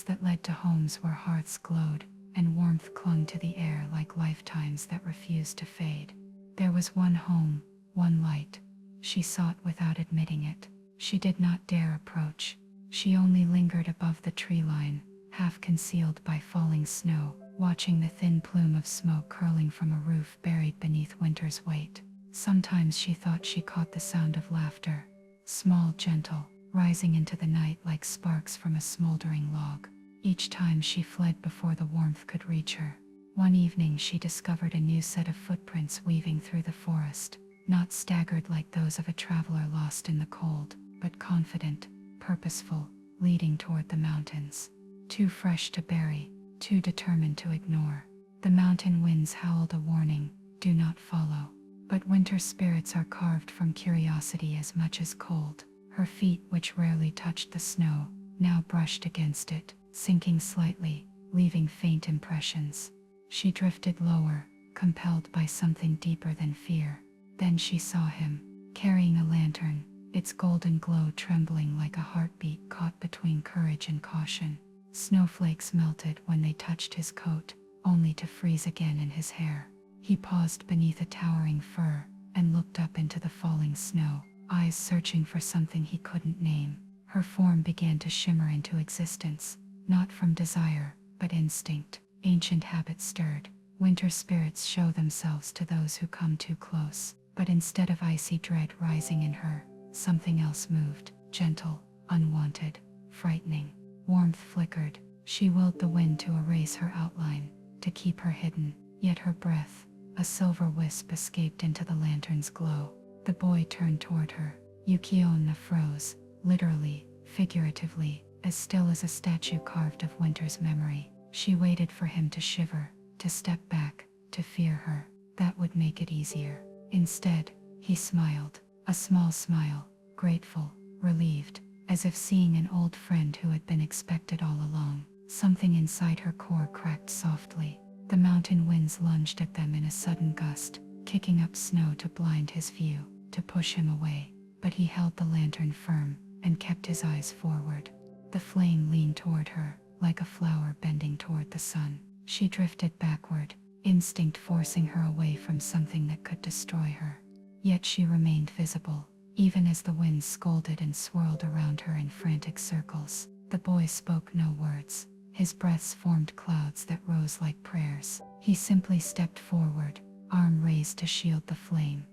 that led to homes where hearths glowed and warmth clung to the air like lifetimes that refused to fade. There was one home, one light. She sought without admitting it. She did not dare approach. She only lingered above the tree line, half concealed by falling snow, watching the thin plume of smoke curling from a roof buried beneath winter's weight. Sometimes she thought she caught the sound of laughter, small, gentle, rising into the night like sparks from a smoldering log. Each time she fled before the warmth could reach her. One evening she discovered a new set of footprints weaving through the forest, not staggered like those of a traveler lost in the cold, but confident, purposeful, leading toward the mountains. Too fresh to bury, too determined to ignore. The mountain winds howled a warning, do not follow. But winter spirits are carved from curiosity as much as cold. Her feet, which rarely touched the snow, now brushed against it, sinking slightly, leaving faint impressions. She drifted lower, compelled by something deeper than fear. Then she saw him, carrying a lantern, its golden glow trembling like a heartbeat caught between courage and caution. Snowflakes melted when they touched his coat, only to freeze again in his hair. He paused beneath a towering fir and looked up into the falling snow, eyes searching for something he couldn't name. Her form began to shimmer into existence, not from desire, but instinct. Ancient habits stirred. Winter spirits show themselves to those who come too close. But instead of icy dread rising in her, something else moved, gentle, unwanted, frightening. Warmth flickered. She willed the wind to erase her outline, to keep her hidden, yet her breath, a silver wisp, escaped into the lantern's glow. The boy turned toward her. Yuki-Onna froze, literally, figuratively, as still as a statue carved of winter's memory. She waited for him to shiver, to step back, to fear her. That would make it easier. Instead, he smiled, a small smile, grateful, relieved, as if seeing an old friend who had been expected all along. Something inside her core cracked softly. The mountain winds lunged at them in a sudden gust, kicking up snow to blind his view, to push him away. But he held the lantern firm and kept his eyes forward. The flame leaned toward her, like a flower bending toward the sun. She drifted backward, instinct forcing her away from something that could destroy her. Yet she remained visible, even as the winds scolded and swirled around her in frantic circles. The boy spoke no words. His breaths formed clouds that rose like prayers. He simply stepped forward, arm raised to shield the flame.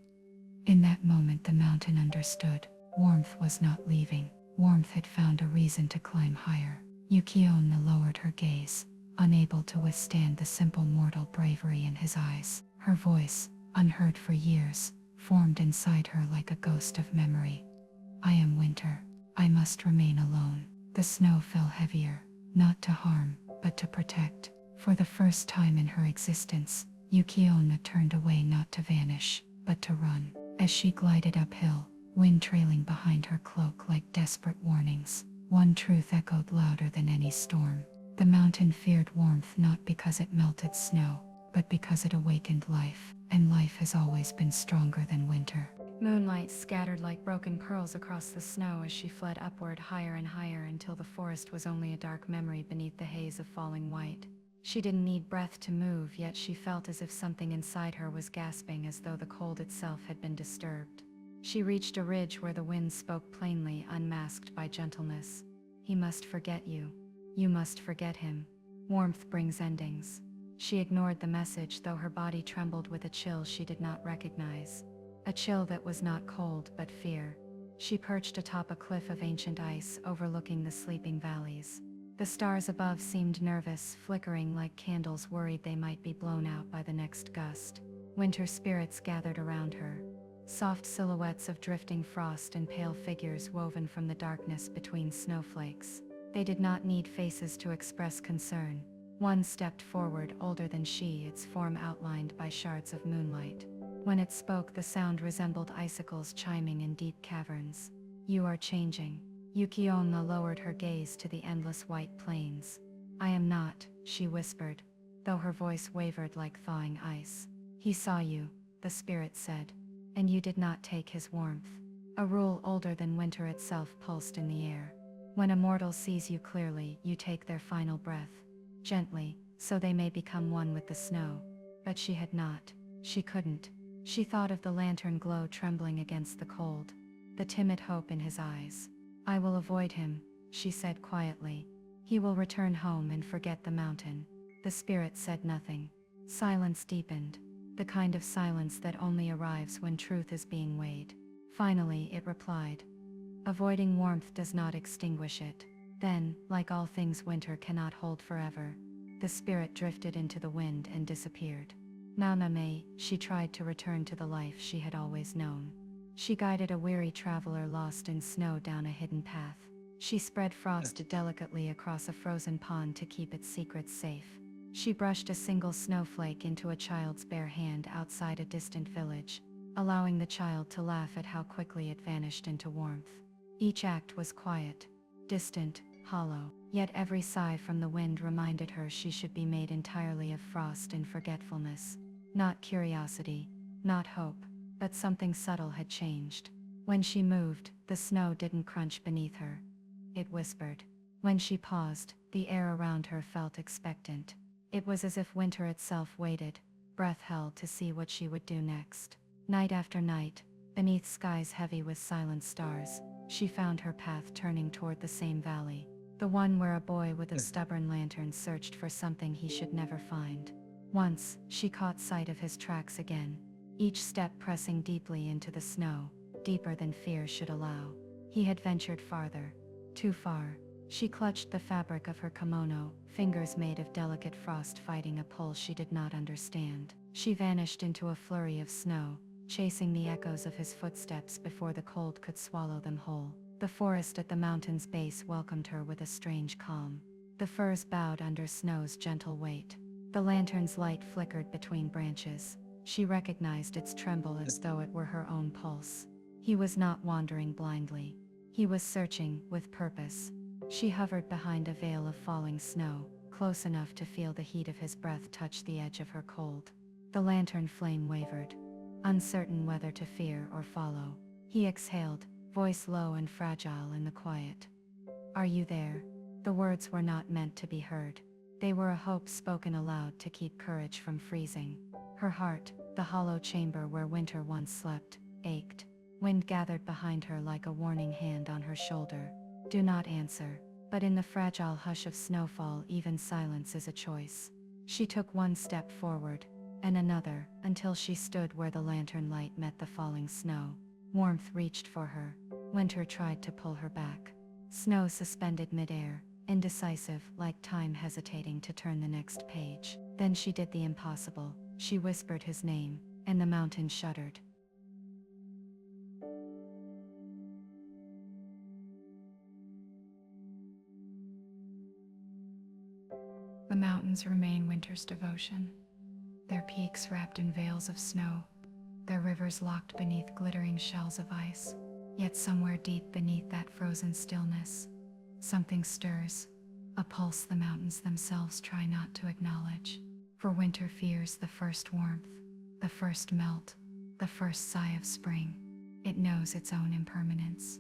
In that moment the mountain understood. Warmth was not leaving. Warmth had found a reason to climb higher. Yuki-Onna lowered her gaze, unable to withstand the simple mortal bravery in his eyes. Her voice, unheard for years, formed inside her like a ghost of memory. I am winter. I must remain alone. The snow fell heavier, not to harm, but to protect. For the first time in her existence, Yuki-Onna turned away, not to vanish, but to run. As she glided uphill, wind trailing behind her cloak like desperate warnings, one truth echoed louder than any storm. The mountain feared warmth not because it melted snow, but because it awakened life, and life has always been stronger than winter. Moonlight scattered like broken pearls across the snow as she fled upward higher and higher until the forest was only a dark memory beneath the haze of falling white. She didn't need breath to move, yet she felt as if something inside her was gasping, as though the cold itself had been disturbed. She reached a ridge where the wind spoke plainly, unmasked by gentleness. He must forget you. You must forget him. Warmth brings endings. She ignored the message, though her body trembled with a chill she did not recognize. A chill that was not cold but fear. She perched atop a cliff of ancient ice overlooking the sleeping valleys. The stars above seemed nervous, flickering like candles worried they might be blown out by the next gust. Winter spirits gathered around her. Soft silhouettes of drifting frost and pale figures woven from the darkness between snowflakes. They did not need faces to express concern. One stepped forward, older than she, its form outlined by shards of moonlight. When it spoke, the sound resembled icicles chiming in deep caverns. "You are changing." Yuki-Onna lowered her gaze to the endless white plains. "I am not," she whispered, though her voice wavered like thawing ice. "He saw you," the spirit said, "and you did not take his warmth." A rule older than winter itself pulsed in the air. When a mortal sees you clearly, you take their final breath. Gently, so they may become one with the snow. But she had not. She couldn't. She thought of the lantern glow trembling against the cold, the timid hope in his eyes. "I will avoid him," she said quietly. "He will return home and forget the mountain." The spirit said nothing. Silence deepened, the kind of silence that only arrives when truth is being weighed. Finally, it replied, "Avoiding warmth does not extinguish it." Then, like all things winter cannot hold forever, the spirit drifted into the wind and disappeared. Naname, she tried to return to the life she had always known. She guided a weary traveler lost in snow down a hidden path. She spread frost delicately across a frozen pond to keep its secrets safe. She brushed a single snowflake into a child's bare hand outside a distant village, allowing the child to laugh at how quickly it vanished into warmth. Each act was quiet, distant, hollow, yet every sigh from the wind reminded her she should be made entirely of frost and forgetfulness. Not curiosity, not hope, but something subtle had changed. When she moved, the snow didn't crunch beneath her. It whispered. When she paused, the air around her felt expectant. It was as if winter itself waited, breath held to see what she would do next. Night after night, beneath skies heavy with silent stars, she found her path turning toward the same valley. The one where a boy with a stubborn lantern searched for something he should never find. Once, she caught sight of his tracks again, each step pressing deeply into the snow, deeper than fear should allow. He had ventured farther. Too far. She clutched the fabric of her kimono, fingers made of delicate frost fighting a pull she did not understand. She vanished into a flurry of snow, chasing the echoes of his footsteps before the cold could swallow them whole. The forest at the mountain's base welcomed her with a strange calm. The firs bowed under snow's gentle weight. The lantern's light flickered between branches. She recognized its tremble as though it were her own pulse. He was not wandering blindly. He was searching, with purpose. She hovered behind a veil of falling snow, close enough to feel the heat of his breath touch the edge of her cold. The lantern flame wavered, uncertain whether to fear or follow. He exhaled, voice low and fragile in the quiet. "Are you there?" The words were not meant to be heard. They were a hope spoken aloud to keep courage from freezing. Her heart, the hollow chamber where winter once slept, ached. Wind gathered behind her like a warning hand on her shoulder. Do not answer. But in the fragile hush of snowfall, even silence is a choice. She took one step forward, and another, until she stood where the lantern light met the falling snow. Warmth reached for her. Winter tried to pull her back. Snow suspended midair, indecisive, like time hesitating to turn the next page. Then she did the impossible. She whispered his name, and the mountain shuddered. The mountains remain winter's devotion, their peaks wrapped in veils of snow, their rivers locked beneath glittering shells of ice. Yet somewhere deep beneath that frozen stillness, something stirs, a pulse the mountains themselves try not to acknowledge. For winter fears the first warmth, the first melt, the first sigh of spring. It knows its own impermanence.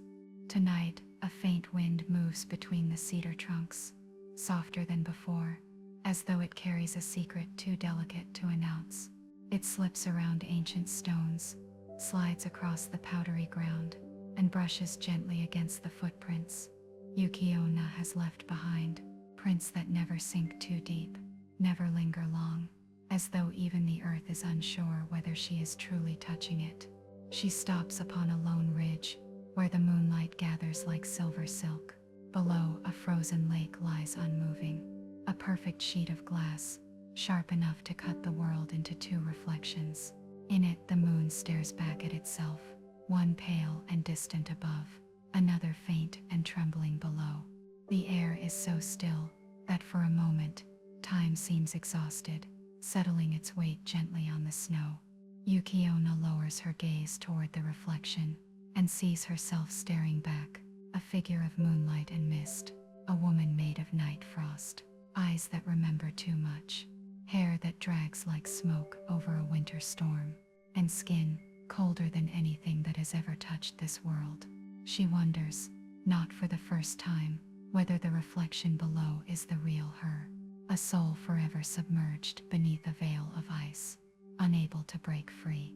Tonight, a faint wind moves between the cedar trunks, softer than before, as though it carries a secret too delicate to announce. It slips around ancient stones, slides across the powdery ground, and brushes gently against the footprints Yuki-Onna has left behind, prints that never sink too deep, never linger long, as though even the earth is unsure whether she is truly touching it. She stops upon a lone ridge, where the moonlight gathers like silver silk. Below, a frozen lake lies unmoving, a perfect sheet of glass, sharp enough to cut the world into two reflections. In it, the moon stares back at itself, one pale and distant above, another faint and trembling below. The air is so still that for a moment, time seems exhausted, settling its weight gently on the snow. Yuki-Onna lowers her gaze toward the reflection and sees herself staring back, a figure of moonlight and mist, a woman made of night frost, eyes that remember too much, hair that drags like smoke over a winter storm, and skin colder than anything that has ever touched this world. She wonders, not for the first time, whether the reflection below is the real her, a soul forever submerged beneath a veil of ice, unable to break free.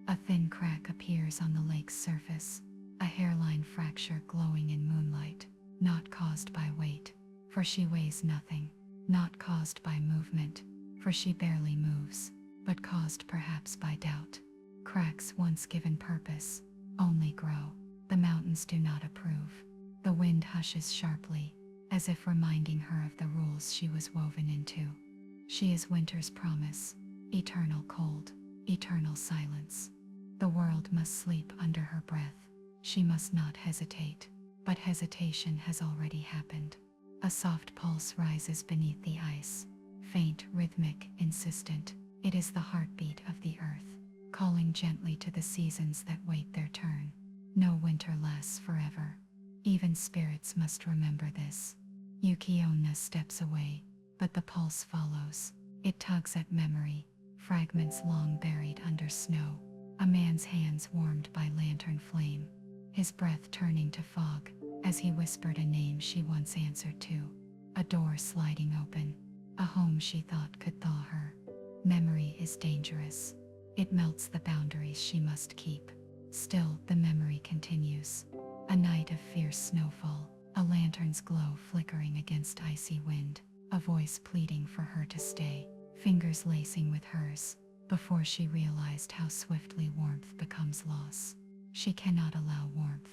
A thin crack appears on the lake's surface, a hairline fracture glowing in moonlight, not caused by weight, for she weighs nothing, not caused by movement, for she barely moves, but caused perhaps by doubt. Cracks once given purpose only grow. The mountains do not approve. The wind hushes sharply, as if reminding her of the rules she was woven into. She is winter's promise, eternal cold, eternal silence. The world must sleep under her breath. She must not hesitate, but hesitation has already happened. A soft pulse rises beneath the ice, faint, rhythmic, insistent. It is the heartbeat of the earth, calling gently to the seasons that wait their turn. No winter lasts forever. Even spirits must remember this. Yuki-Onna steps away, but the pulse follows. It tugs at memory, fragments long buried under snow. A man's hands warmed by lantern flame, his breath turning to fog as he whispered a name she once answered to. A door sliding open, a home she thought could thaw her. Memory is dangerous. It melts the boundaries she must keep. Still, the memory continues. A night of fierce snowfall, a lantern's glow flickering against icy wind, a voice pleading for her to stay, fingers lacing with hers, before she realized how swiftly warmth becomes loss. She cannot allow warmth.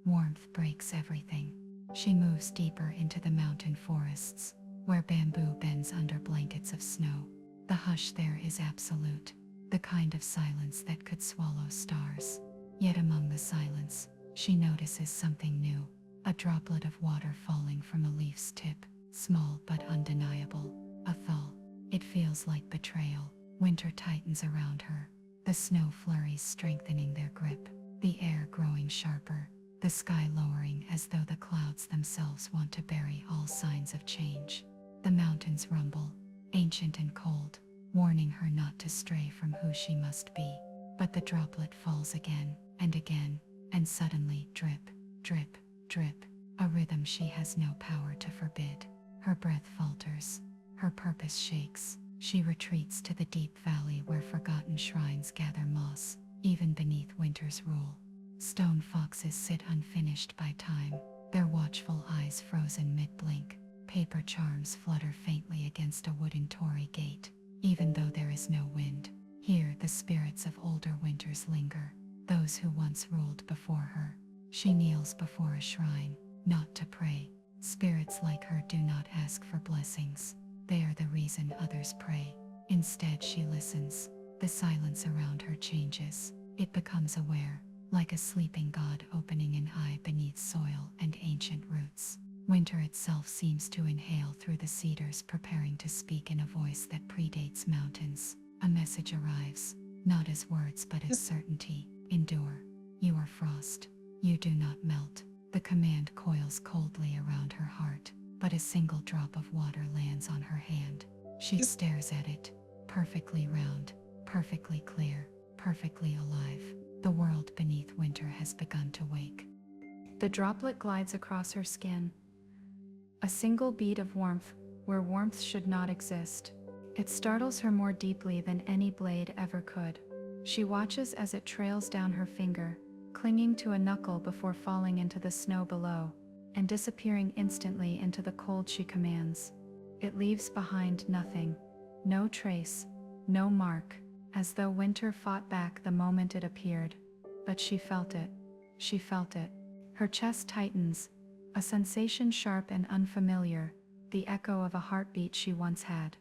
Warmth breaks everything. She moves deeper into the mountain forests, where bamboo bends under blankets of snow. The hush there is absolute, the kind of silence that could swallow stars. Yet among the silence, she notices something new, a droplet of water falling from a leaf's tip, small but undeniable, a thaw. It feels like betrayal. Winter tightens around her, the snow flurries strengthening their grip, the air growing sharper, the sky lowering as though the clouds themselves want to bury all signs of change. The mountains rumble, ancient and cold, warning her not to stray from who she must be. But the droplet falls again, and suddenly, drip, drip, drip, a rhythm she has no power to forbid. Her breath falters, her purpose shakes. She retreats to the deep valley where forgotten shrines gather moss, even beneath winter's rule. Stone foxes sit unfinished by time, their watchful eyes frozen mid-blink. Paper charms flutter faintly against a wooden torii gate, even though there is no wind. Here the spirits of older winters linger, those who once ruled before her. She kneels before a shrine, not to pray. Spirits like her do not ask for blessings. They are the reason others pray. Instead, she listens. The silence around her changes. It becomes aware, like a sleeping god opening an eye beneath soil and ancient roots. Winter itself seems to inhale through the cedars, preparing to speak in a voice that predates mountains. A message arrives, not as words but as certainty. Endure. You are frost. You do not melt. The command coils coldly around her heart, but a single drop of water lands on her hand. She stares at it, perfectly round, perfectly clear, perfectly alive. The world beneath winter has begun to wake. The droplet glides across her skin, a single bead of warmth where warmth should not exist. It startles her more deeply than any blade ever could. She watches as it trails down her finger, clinging to a knuckle before falling into the snow below, and disappearing instantly into the cold she commands. It leaves behind nothing, no trace, no mark, as though winter fought back the moment it appeared. But she felt it. She felt it. Her chest tightens, a sensation sharp and unfamiliar, the echo of a heartbeat she once had.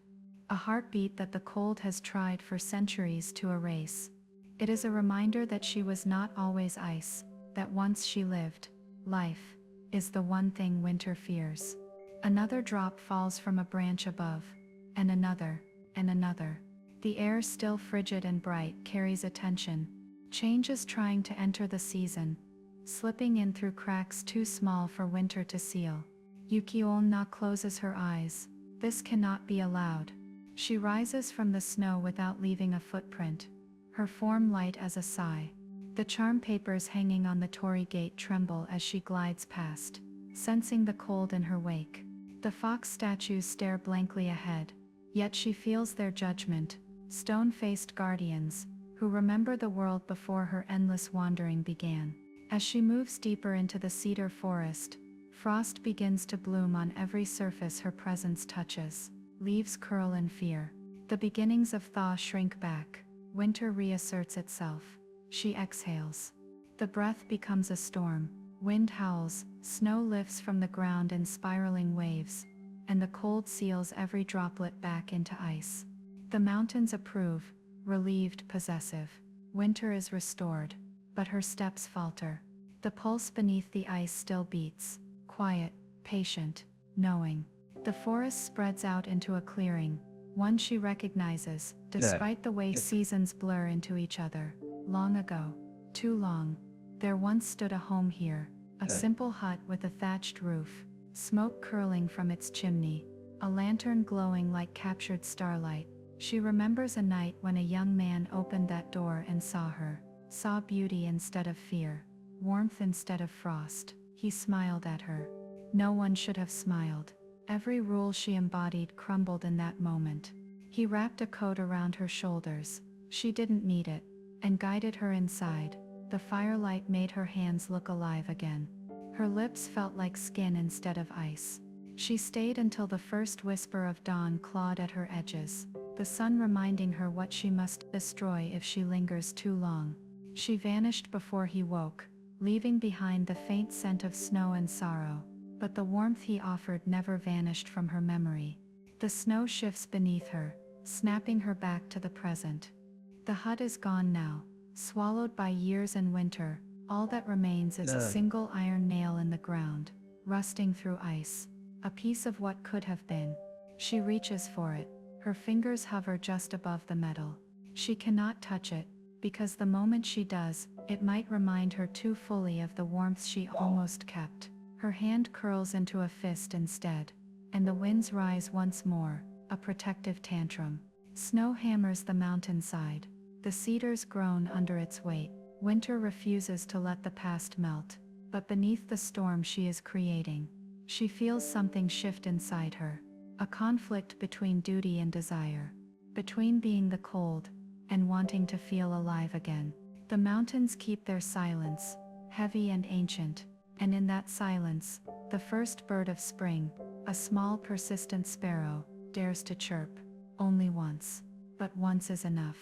A heartbeat that the cold has tried for centuries to erase. It is a reminder that she was not always ice, that once she lived. Life is the one thing winter fears. Another drop falls from a branch above, and another, and another. The air, still frigid and bright, carries attention. Change is trying to enter the season, slipping in through cracks too small for winter to seal. Yuki-Onna closes her eyes. This cannot be allowed. She rises from the snow without leaving a footprint, her form light as a sigh. The charm papers hanging on the torii gate tremble as she glides past, sensing the cold in her wake. The fox statues stare blankly ahead, yet she feels their judgment, stone-faced guardians, who remember the world before her endless wandering began. As she moves deeper into the cedar forest, frost begins to bloom on every surface her presence touches. Leaves curl in fear. The beginnings of thaw shrink back. Winter reasserts itself. She exhales. The breath becomes a storm. Wind howls, snow lifts from the ground in spiraling waves, and the cold seals every droplet back into ice. The mountains approve, relieved, possessive. Winter is restored, but her steps falter. The pulse beneath the ice still beats, quiet, patient, knowing. The forest spreads out into a clearing, one she recognizes, despite the way seasons blur into each other. Long ago, too long, there once stood a home here, a simple hut with a thatched roof, smoke curling from its chimney, a lantern glowing like captured starlight. She remembers a night when a young man opened that door and saw her, saw beauty instead of fear, warmth instead of frost. He smiled at her. No one should have smiled. Every rule she embodied crumbled in that moment. He wrapped a coat around her shoulders. She didn't need it, and guided her inside. The firelight made her hands look alive again. Her lips felt like skin instead of ice. She stayed until the first whisper of dawn clawed at her edges, the sun reminding her what she must destroy if she lingers too long. She vanished before he woke, leaving behind the faint scent of snow and sorrow. But the warmth he offered never vanished from her memory. The snow shifts beneath her, snapping her back to the present. The hut is gone now, swallowed by years and winter. All that remains is a single iron nail in the ground, rusting through ice, a piece of what could have been. She reaches for it. Her fingers hover just above the metal. She cannot touch it, because the moment she does, it might remind her too fully of the warmth she almost kept. Her hand curls into a fist instead, and the winds rise once more, a protective tantrum. Snow hammers the mountainside. The cedars groan under its weight. Winter refuses to let the past melt, but beneath the storm she is creating, she feels something shift inside her, a conflict between duty and desire, between being the cold and wanting to feel alive again. The mountains keep their silence, heavy and ancient. And in that silence, the first bird of spring, a small persistent sparrow, dares to chirp. Only once. But once is enough.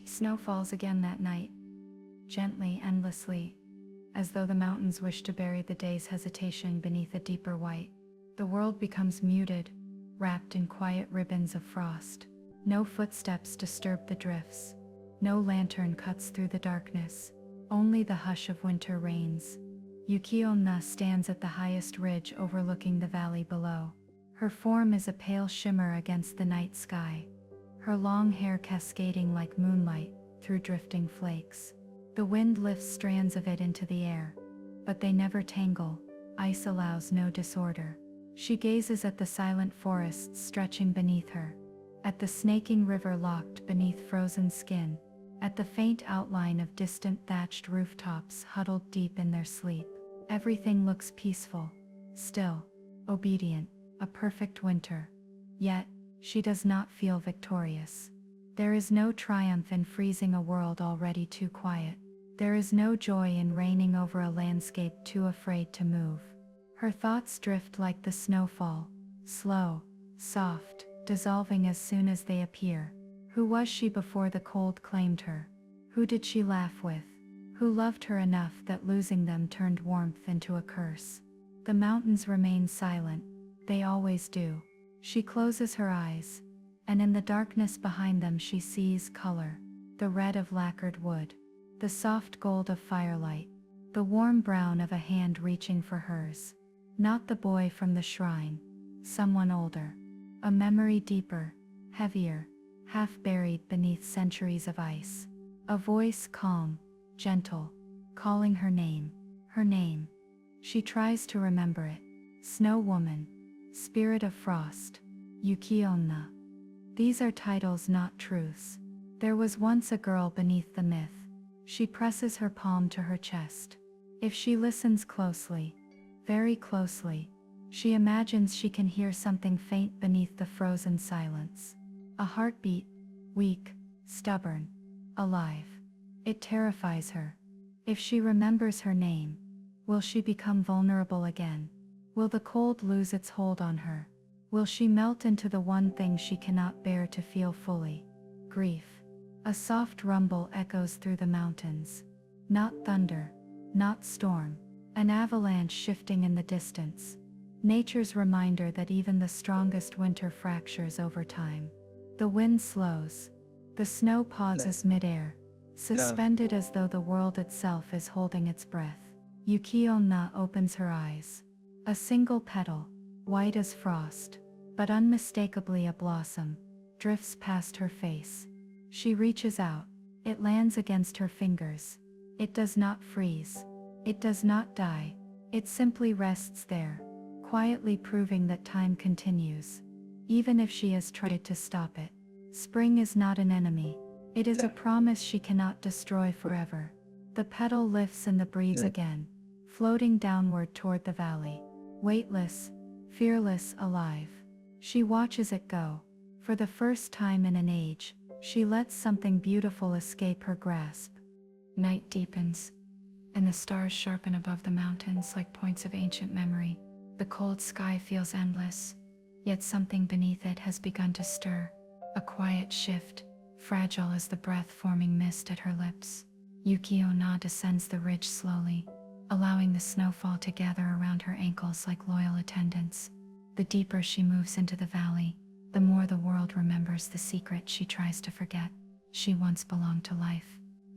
Snow falls again that night, gently, endlessly, as though the mountains wish to bury the day's hesitation beneath a deeper white. The world becomes muted, wrapped in quiet ribbons of frost. No footsteps disturb the drifts. No lantern cuts through the darkness. Only the hush of winter reigns. Yuki-Onna stands at the highest ridge overlooking the valley below. Her form is a pale shimmer against the night sky, her long hair cascading like moonlight through drifting flakes. The wind lifts strands of it into the air, but they never tangle. Ice allows no disorder. She gazes at the silent forests stretching beneath her, at the snaking river locked beneath frozen skin, at the faint outline of distant thatched rooftops huddled deep in their sleep. Everything looks peaceful, still, obedient, a perfect winter. Yet, she does not feel victorious. There is no triumph in freezing a world already too quiet. There is no joy in reigning over a landscape too afraid to move. Her thoughts drift like the snowfall, slow, soft, dissolving as soon as they appear. Who was she before the cold claimed her? Who did she laugh with? Who loved her enough that losing them turned warmth into a curse? The mountains remain silent. They always do. She closes her eyes, and in the darkness behind them she sees color. The red of lacquered wood, the soft gold of firelight, the warm brown of a hand reaching for hers. Not the boy from the shrine, someone older. A memory deeper, heavier, half buried beneath centuries of ice. A voice calm, gentle, calling her name, her name. She tries to remember it. Snow Woman, Spirit of Frost, Yuki-Onna. These are titles, not truths. There was once a girl beneath the myth. She presses her palm to her chest. If she listens closely, very closely, she imagines she can hear something faint beneath the frozen silence. A heartbeat, weak, stubborn, alive. It terrifies her. If she remembers her name, will she become vulnerable again? Will the cold lose its hold on her? Will she melt into the one thing she cannot bear to feel fully? Grief. A soft rumble echoes through the mountains. Not thunder, not storm. An avalanche shifting in the distance. Nature's reminder that even the strongest winter fractures over time. The wind slows. The snow pauses midair, suspended as though the world itself is holding its breath. Yuki-Onna opens her eyes. A single petal, white as frost, but unmistakably a blossom, drifts past her face. She reaches out. It lands against her fingers. It does not freeze. It does not die. It simply rests there, quietly proving that time continues, even if she has tried to stop it. Spring is not an enemy. It is a promise she cannot destroy forever. The petal lifts in the breeze again, floating downward toward the valley. Weightless, fearless, alive. She watches it go. For the first time in an age, she lets something beautiful escape her grasp. Night deepens, and the stars sharpen above the mountains like points of ancient memory. The cold sky feels endless, yet something beneath it has begun to stir. A quiet shift, fragile as the breath forming mist at her lips. Yuki-Onna descends the ridge slowly, allowing the snowfall to gather around her ankles like loyal attendants. The deeper she moves into the valley, the more the world remembers the secret she tries to forget. She once belonged to life.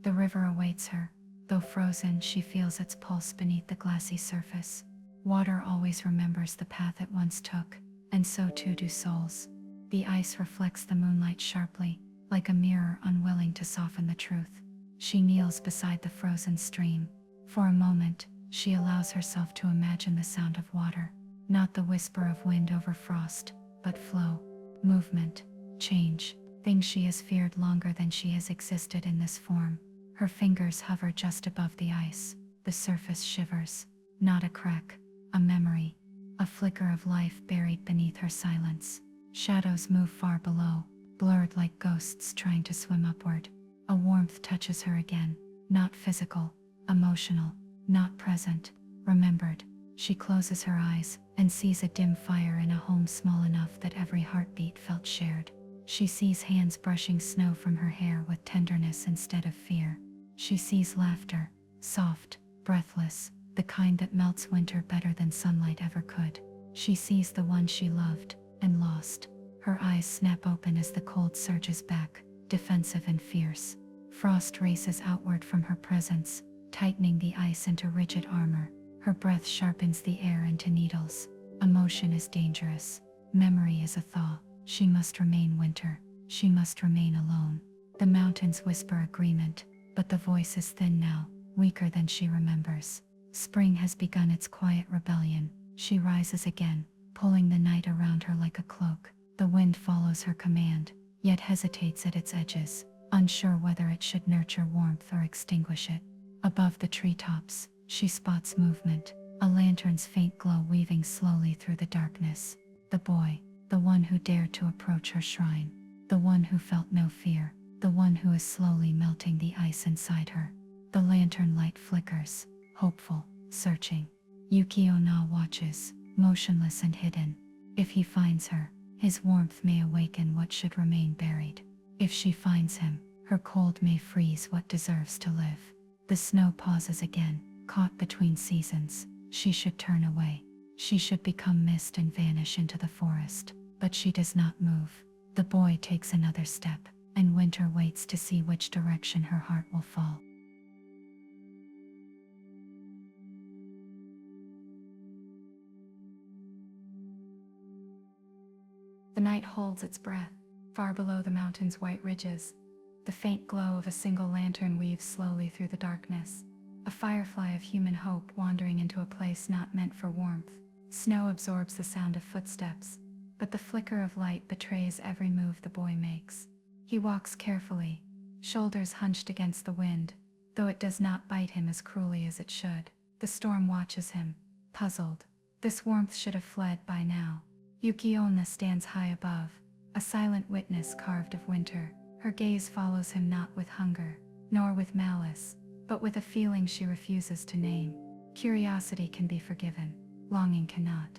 The river awaits her. Though frozen, she feels its pulse beneath the glassy surface. Water always remembers the path it once took, and so too do souls. The ice reflects the moonlight sharply, like a mirror unwilling to soften the truth. She kneels beside the frozen stream. For a moment, she allows herself to imagine the sound of water, not the whisper of wind over frost, but flow, movement, change, things she has feared longer than she has existed in this form. Her fingers hover just above the ice. The surface shivers. Not a crack, a memory, a flicker of life buried beneath her silence. Shadows move far below, blurred like ghosts trying to swim upward. A warmth touches her again, not physical, emotional, not present, remembered. She closes her eyes and sees a dim fire in a home small enough that every heartbeat felt shared. She sees hands brushing snow from her hair with tenderness instead of fear. She sees laughter, soft, breathless, the kind that melts winter better than sunlight ever could. She sees the one she loved and lost. Her eyes snap open as the cold surges back, defensive and fierce. Frost races outward from her presence, tightening the ice into rigid armor. Her breath sharpens the air into needles. Emotion is dangerous. Memory is a thaw. She must remain winter. She must remain alone. The mountains whisper agreement, but the voice is thin now, weaker than she remembers. Spring has begun its quiet rebellion. She rises again, pulling the night around her like a cloak. The wind follows her command, yet hesitates at its edges, unsure whether it should nurture warmth or extinguish it. Above the treetops, she spots movement, a lantern's faint glow weaving slowly through the darkness. The boy, the one who dared to approach her shrine, the one who felt no fear, the one who is slowly melting the ice inside her. The lantern light flickers, hopeful, searching. Yuki-Onna watches, motionless and hidden. If he finds her, His warmth may awaken what should remain buried. If she finds him, her cold may freeze what deserves to live. The snow pauses again, caught between seasons. She should turn away. She should become mist and vanish into the forest. But she does not move. The boy takes another step, and winter waits to see which direction her heart will fall. The night holds its breath. Far below the mountain's white ridges, the faint glow of a single lantern weaves slowly through the darkness. A firefly of human hope wandering into a place not meant for warmth. Snow absorbs the sound of footsteps, but the flicker of light betrays every move the boy makes. He walks carefully, shoulders hunched against the wind, though it does not bite him as cruelly as it should. The storm watches him, puzzled. This warmth should have fled by now. Yuki-Onna stands high above, a silent witness carved of winter. Her gaze follows him not with hunger, nor with malice, but with a feeling she refuses to name. Curiosity can be forgiven, longing cannot.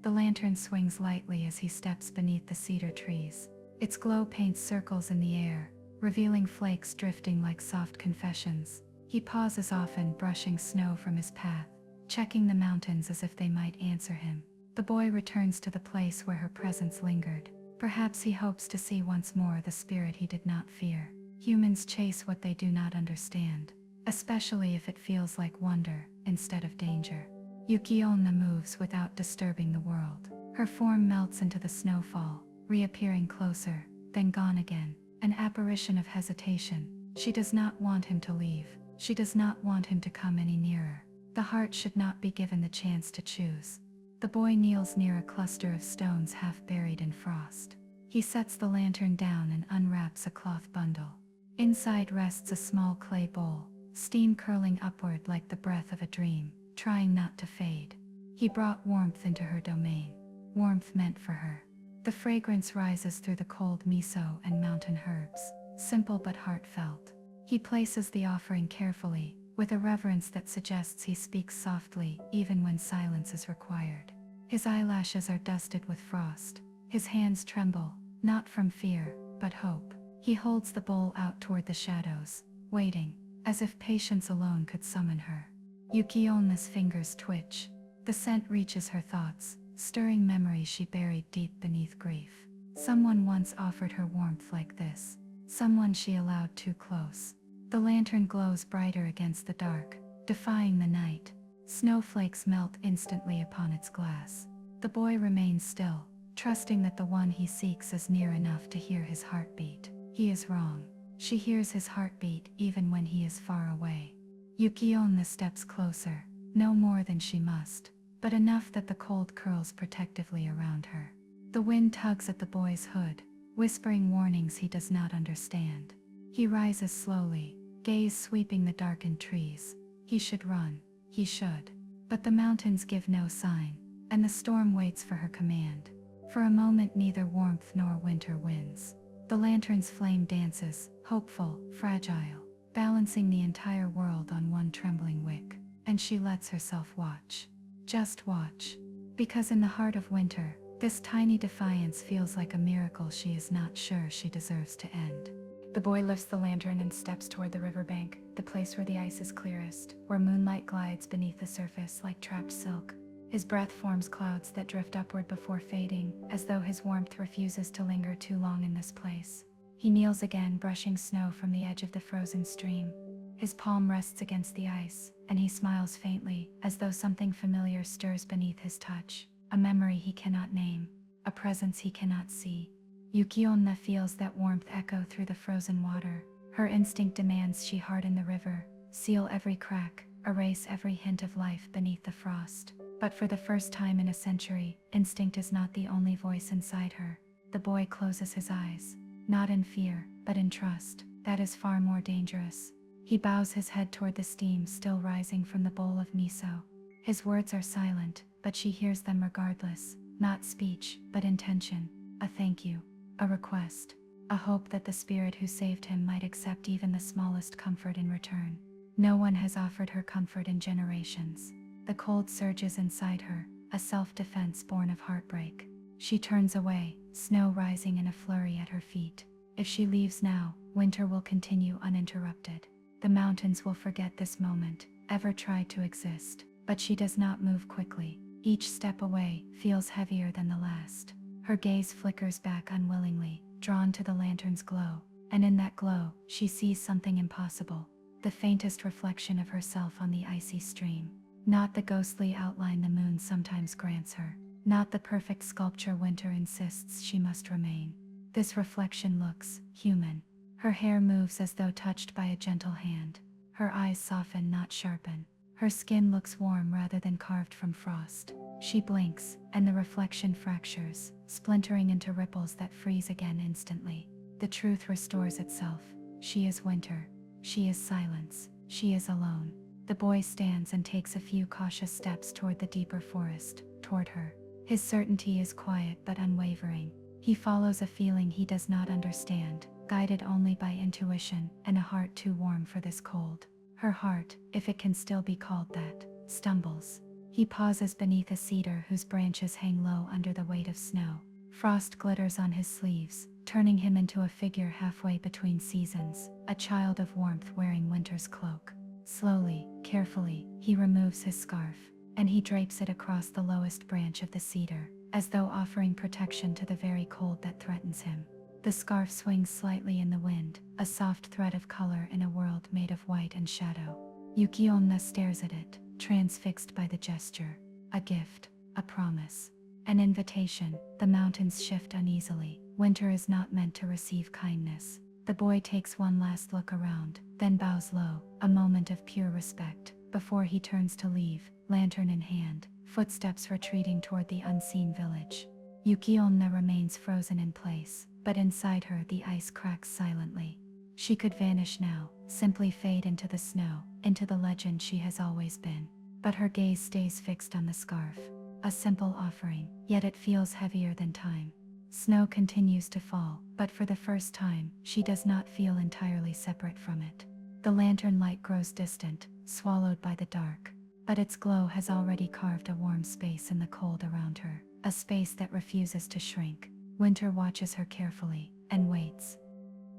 The lantern swings lightly as he steps beneath the cedar trees. Its glow paints circles in the air, revealing flakes drifting like soft confessions. He pauses often, brushing snow from his path, checking the mountains as if they might answer him. The boy returns to the place where her presence lingered. Perhaps he hopes to see once more the spirit he did not fear. Humans chase what they do not understand, especially if it feels like wonder instead of danger. Yuki-Onna moves without disturbing the world. Her form melts into the snowfall, reappearing closer, then gone again, an apparition of hesitation. She does not want him to leave. She does not want him to come any nearer. The heart should not be given the chance to choose. The boy kneels near a cluster of stones half buried in frost. He sets the lantern down and unwraps a cloth bundle. Inside rests a small clay bowl, steam curling upward like the breath of a dream, trying not to fade. He brought warmth into her domain, warmth meant for her. The fragrance rises through the cold miso and mountain herbs, simple but heartfelt. He places the offering carefully, with a reverence that suggests he speaks softly even when silence is required. His eyelashes are dusted with frost. His hands tremble, not from fear, but hope. He holds the bowl out toward the shadows, waiting, as if patience alone could summon her. Yuki-Onna's fingers twitch. The scent reaches her thoughts, stirring memories she buried deep beneath grief. Someone once offered her warmth like this. Someone she allowed too close. The lantern glows brighter against the dark, defying the night. Snowflakes melt instantly upon its glass. The boy remains still, trusting that the one he seeks is near enough to hear his heartbeat. He is wrong. She hears his heartbeat even when he is far away. Yuki-Onna steps closer, no more than she must, but enough that the cold curls protectively around her. The wind tugs at the boy's hood, whispering warnings he does not understand. He rises slowly, gaze sweeping the darkened trees. He should run, he should. But the mountains give no sign, and the storm waits for her command. For a moment neither warmth nor winter wins. The lantern's flame dances, hopeful, fragile, balancing the entire world on one trembling wick. And she lets herself watch. Just watch. Because in the heart of winter, this tiny defiance feels like a miracle she is not sure she deserves to end. The boy lifts the lantern and steps toward the riverbank, the place where the ice is clearest, where moonlight glides beneath the surface like trapped silk. His breath forms clouds that drift upward before fading, as though his warmth refuses to linger too long in this place. He kneels again, brushing snow from the edge of the frozen stream. His palm rests against the ice, and he smiles faintly, as though something familiar stirs beneath his touch. A memory he cannot name, a presence he cannot see. Yuki-Onna feels that warmth echo through the frozen water. Her instinct demands she harden the river, seal every crack, erase every hint of life beneath the frost. But for the first time in a century, instinct is not the only voice inside her. The boy closes his eyes, not in fear, but in trust. That is far more dangerous. He bows his head toward the steam still rising from the bowl of miso. His words are silent, but she hears them regardless. Not speech, but intention. A thank you. A request. A hope that the spirit who saved him might accept even the smallest comfort in return. No one has offered her comfort in generations. The cold surges inside her, a self-defense born of heartbreak. She turns away, snow rising in a flurry at her feet. If she leaves now, winter will continue uninterrupted. The mountains will forget this moment, ever tried to exist. But she does not move quickly. Each step away feels heavier than the last. Her gaze flickers back unwillingly, drawn to the lantern's glow. And in that glow, she sees something impossible. The faintest reflection of herself on the icy stream. Not the ghostly outline the moon sometimes grants her. Not the perfect sculpture winter insists she must remain. This reflection looks human. Her hair moves as though touched by a gentle hand. Her eyes soften, not sharpen. Her skin looks warm rather than carved from frost. She blinks, and the reflection fractures, splintering into ripples that freeze again instantly. The truth restores itself. She is winter. She is silence. She is alone. The boy stands and takes a few cautious steps toward the deeper forest, toward her. His certainty is quiet but unwavering. He follows a feeling he does not understand, guided only by intuition and a heart too warm for this cold. Her heart, if it can still be called that, stumbles. He pauses beneath a cedar whose branches hang low under the weight of snow. Frost glitters on his sleeves, turning him into a figure halfway between seasons, a child of warmth wearing winter's cloak. Slowly, carefully, he removes his scarf, and he drapes it across the lowest branch of the cedar, as though offering protection to the very cold that threatens him. The scarf swings slightly in the wind, a soft thread of color in a world made of white and shadow. Yuki-Onna stares at it, transfixed by the gesture. A gift, a promise, an invitation. The mountains shift uneasily. Winter is not meant to receive kindness. The boy takes one last look around, then bows low, a moment of pure respect, before he turns to leave, lantern in hand, footsteps retreating toward the unseen village. Yuki-Onna remains frozen in place, but inside her the ice cracks silently. She could vanish now, simply fade into the snow, into the legend she has always been. But her gaze stays fixed on the scarf. A simple offering, yet it feels heavier than time. Snow continues to fall, but for the first time, she does not feel entirely separate from it. The lantern light grows distant, swallowed by the dark. But its glow has already carved a warm space in the cold around her, a space that refuses to shrink. Winter watches her carefully, and waits.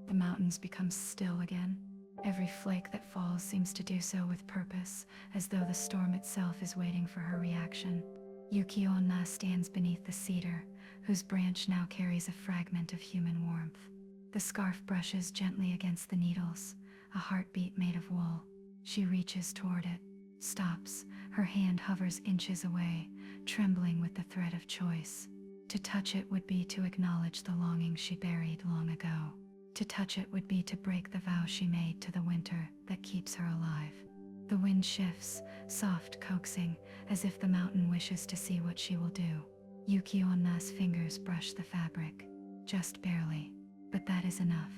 The mountains become still again. Every flake that falls seems to do so with purpose, as though the storm itself is waiting for her reaction. Yuki-Onna stands beneath the cedar, whose branch now carries a fragment of human warmth. The scarf brushes gently against the needles, a heartbeat made of wool. She reaches toward it, stops, her hand hovers inches away, trembling with the thread of choice. To touch it would be to acknowledge the longing she buried long ago. To touch it would be to break the vow she made to the winter that keeps her alive. The wind shifts, soft, coaxing, as if the mountain wishes to see what she will do. Yuki-Onna's fingers brush the fabric, just barely, but that is enough.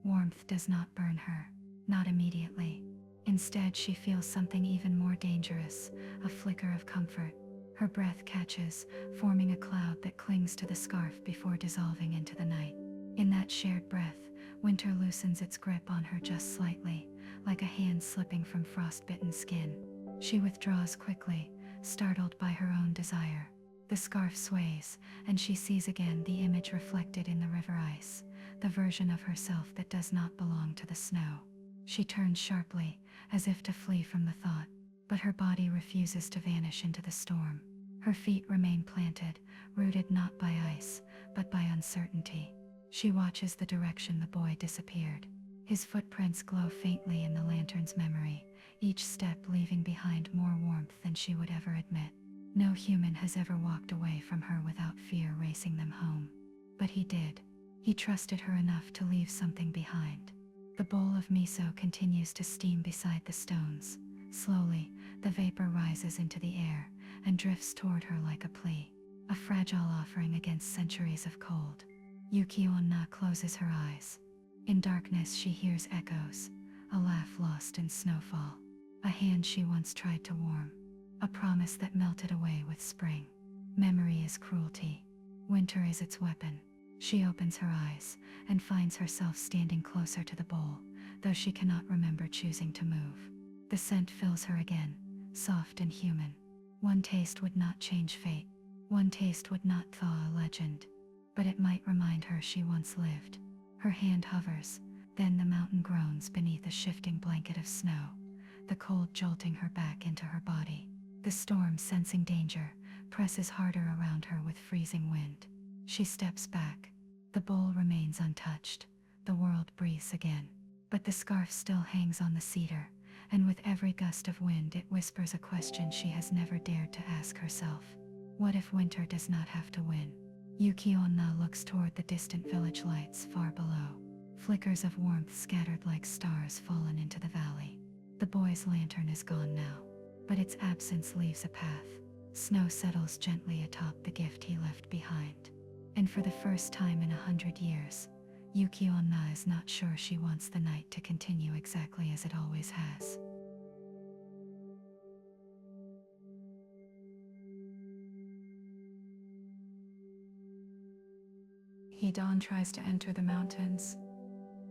Warmth does not burn her, not immediately. Instead, she feels something even more dangerous, a flicker of comfort. Her breath catches, forming a cloud that clings to the scarf before dissolving into the night. In that shared breath, winter loosens its grip on her just slightly, like a hand slipping from frost-bitten skin. She withdraws quickly, startled by her own desire. The scarf sways, and she sees again the image reflected in the river ice, the version of herself that does not belong to the snow. She turns sharply, as if to flee from the thought, but her body refuses to vanish into the storm. Her feet remain planted, rooted not by ice, but by uncertainty. She watches the direction the boy disappeared. His footprints glow faintly in the lantern's memory, each step leaving behind more warmth than she would ever admit. No human has ever walked away from her without fear racing them home. But he did. He trusted her enough to leave something behind. The bowl of miso continues to steam beside the stones. Slowly, the vapor rises into the air and drifts toward her like a plea, a fragile offering against centuries of cold. Yuki-Onna closes her eyes. In darkness she hears echoes, a laugh lost in snowfall, a hand she once tried to warm, a promise that melted away with spring. Memory is cruelty. Winter is its weapon. She opens her eyes and finds herself standing closer to the bowl, though she cannot remember choosing to move. The scent fills her again, soft and human. One taste would not change fate. One taste would not thaw a legend. but it might remind her she once lived. Her hand hovers, then the mountain groans beneath a shifting blanket of snow, the cold jolting her back into her body. The storm, sensing danger, presses harder around her with freezing wind. She steps back. The bowl remains untouched. The world breathes again. But the scarf still hangs on the cedar, and with every gust of wind it whispers a question she has never dared to ask herself. What if winter does not have to win? Yuki-Onna looks toward the distant village lights far below. Flickers of warmth scattered like stars fallen into the valley. The boy's lantern is gone now, but its absence leaves a path. Snow settles gently atop the gift he left behind. And for the first time in 100 years, Yuki-Onna is not sure she wants the night to continue exactly as it always has. Dawn tries to enter the mountains,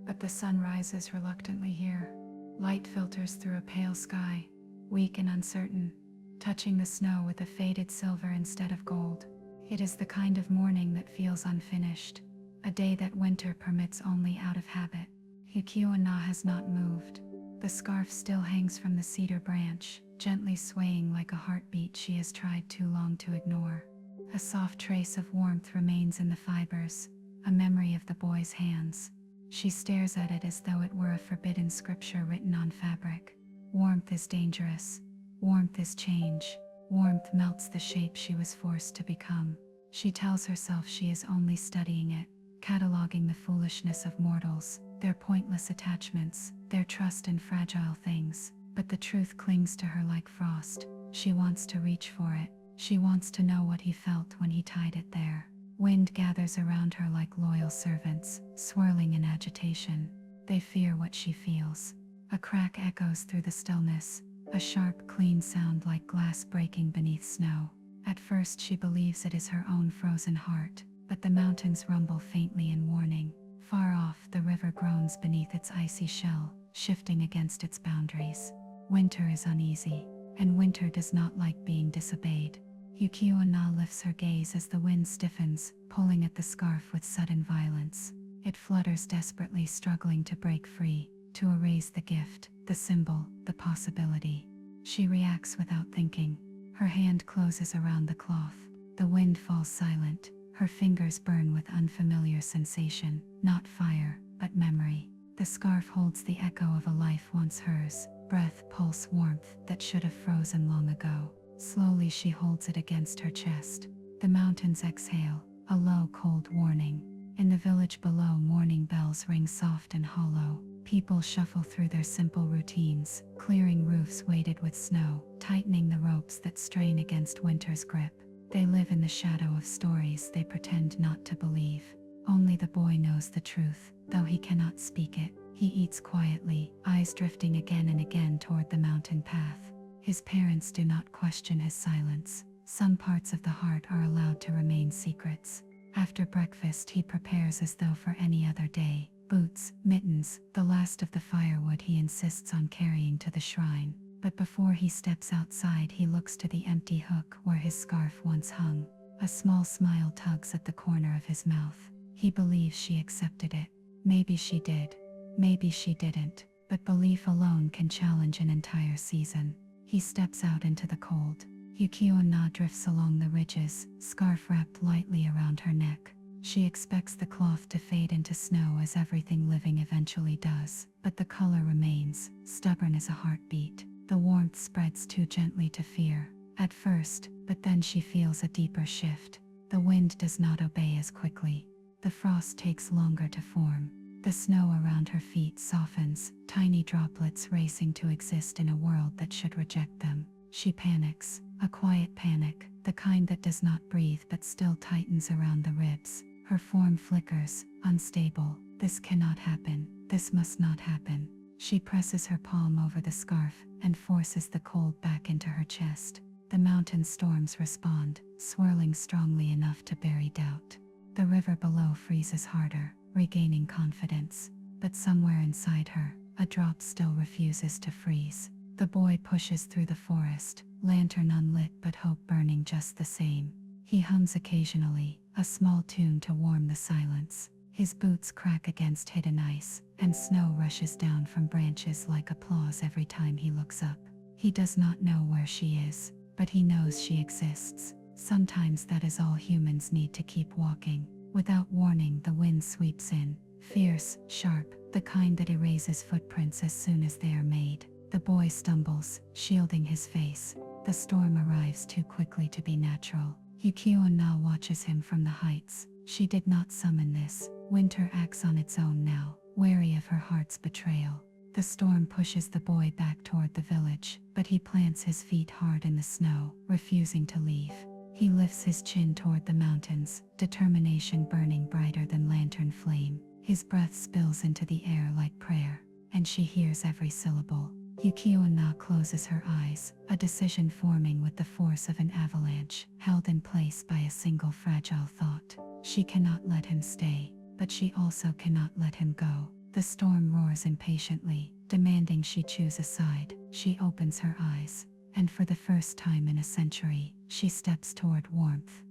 but the sun rises reluctantly here. Light filters through a pale sky, weak and uncertain, touching the snow with a faded silver instead of gold. It is the kind of morning that feels unfinished, a day that winter permits only out of habit. Yuki-Onna has not moved. The scarf still hangs from the cedar branch, gently swaying like a heartbeat she has tried too long to ignore. A soft trace of warmth remains in the fibers, a memory of the boy's hands. She stares at it as though it were a forbidden scripture written on fabric. Warmth is dangerous. Warmth is change. Warmth melts the shape she was forced to become. She tells herself she is only studying it, cataloging the foolishness of mortals, their pointless attachments, their trust in fragile things. But the truth clings to her like frost. She wants to reach for it. She wants to know what he felt when he tied it there. Wind gathers around her like loyal servants, swirling in agitation. They fear what she feels. A crack echoes through the stillness, a sharp, clean sound like glass breaking beneath snow. At first she believes it is her own frozen heart, but the mountains rumble faintly in warning. Far off, the river groans beneath its icy shell, shifting against its boundaries. Winter is uneasy, and winter does not like being disobeyed. Yuki-Onna lifts her gaze as the wind stiffens, pulling at the scarf with sudden violence. It flutters desperately, struggling to break free, to erase the gift, the symbol, the possibility. She reacts without thinking. Her hand closes around the cloth. The wind falls silent. Her fingers burn with unfamiliar sensation, not fire, but memory. The scarf holds the echo of a life once hers, breath, pulse, warmth that should have frozen long ago. Slowly she holds it against her chest. The mountains exhale, a low, cold warning. In the village below, morning bells ring soft and hollow. People shuffle through their simple routines, clearing roofs weighted with snow, tightening the ropes that strain against winter's grip. They live in the shadow of stories they pretend not to believe. Only the boy knows the truth, though he cannot speak it. He eats quietly, eyes drifting again and again toward the mountain path. His parents do not question his silence. Some parts of the heart are allowed to remain secrets. After breakfast he prepares as though for any other day. Boots, mittens, the last of the firewood he insists on carrying to the shrine. But before he steps outside he looks to the empty hook where his scarf once hung. A small smile tugs at the corner of his mouth. He believes she accepted it. Maybe she did. Maybe she didn't. But belief alone can challenge an entire season. He steps out into the cold. Yuki-Onna drifts along the ridges, scarf wrapped lightly around her neck. She expects the cloth to fade into snow as everything living eventually does, but the color remains, stubborn as a heartbeat. The warmth spreads too gently to fear, at first, but then she feels a deeper shift. The wind does not obey as quickly. The frost takes longer to form. The snow around her feet softens, tiny droplets racing to exist in a world that should reject them. She panics, a quiet panic, the kind that does not breathe but still tightens around the ribs. Her form flickers, unstable. This cannot happen. This must not happen. She presses her palm over the scarf and forces the cold back into her chest. The mountain storms respond, swirling strongly enough to bury doubt. The river below freezes harder, regaining confidence. But somewhere inside her, a drop still refuses to freeze. The boy pushes through the forest, lantern unlit but hope burning just the same. He hums occasionally, a small tune to warm the silence. His boots crack against hidden ice, and snow rushes down from branches like applause every time he looks up. He does not know where she is, but he knows she exists. Sometimes that is all humans need to keep walking. Without warning, the wind sweeps in, fierce, sharp, the kind that erases footprints as soon as they are made. The boy stumbles, shielding his face. The storm arrives too quickly to be natural. Yuki-Onna watches him from the heights. She did not summon this. Winter acts on its own now, wary of her heart's betrayal. The storm pushes the boy back toward the village, but he plants his feet hard in the snow, refusing to leave. He lifts his chin toward the mountains, determination burning brighter than lantern flame. His breath spills into the air like prayer, and she hears every syllable. Yuki-Onna closes her eyes, a decision forming with the force of an avalanche, held in place by a single fragile thought. She cannot let him stay, but she also cannot let him go. The storm roars impatiently, demanding she choose a side. She opens her eyes, and for the first time in a century, she steps toward warmth.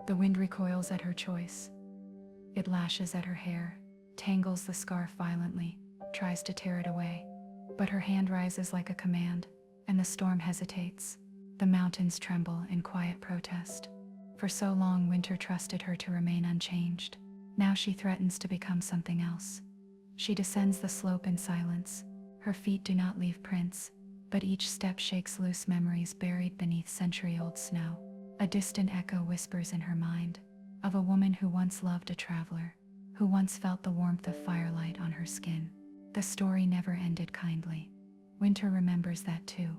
The wind recoils at her choice. It lashes at her hair, tangles the scarf violently, tries to tear it away. But her hand rises like a command, and the storm hesitates. The mountains tremble in quiet protest. For so long, winter trusted her to remain unchanged. Now she threatens to become something else. She descends the slope in silence. Her feet do not leave prints, but each step shakes loose memories buried beneath century-old snow. A distant echo whispers in her mind, of a woman who once loved a traveler, who once felt the warmth of firelight on her skin. The story never ended kindly. Winter remembers that too.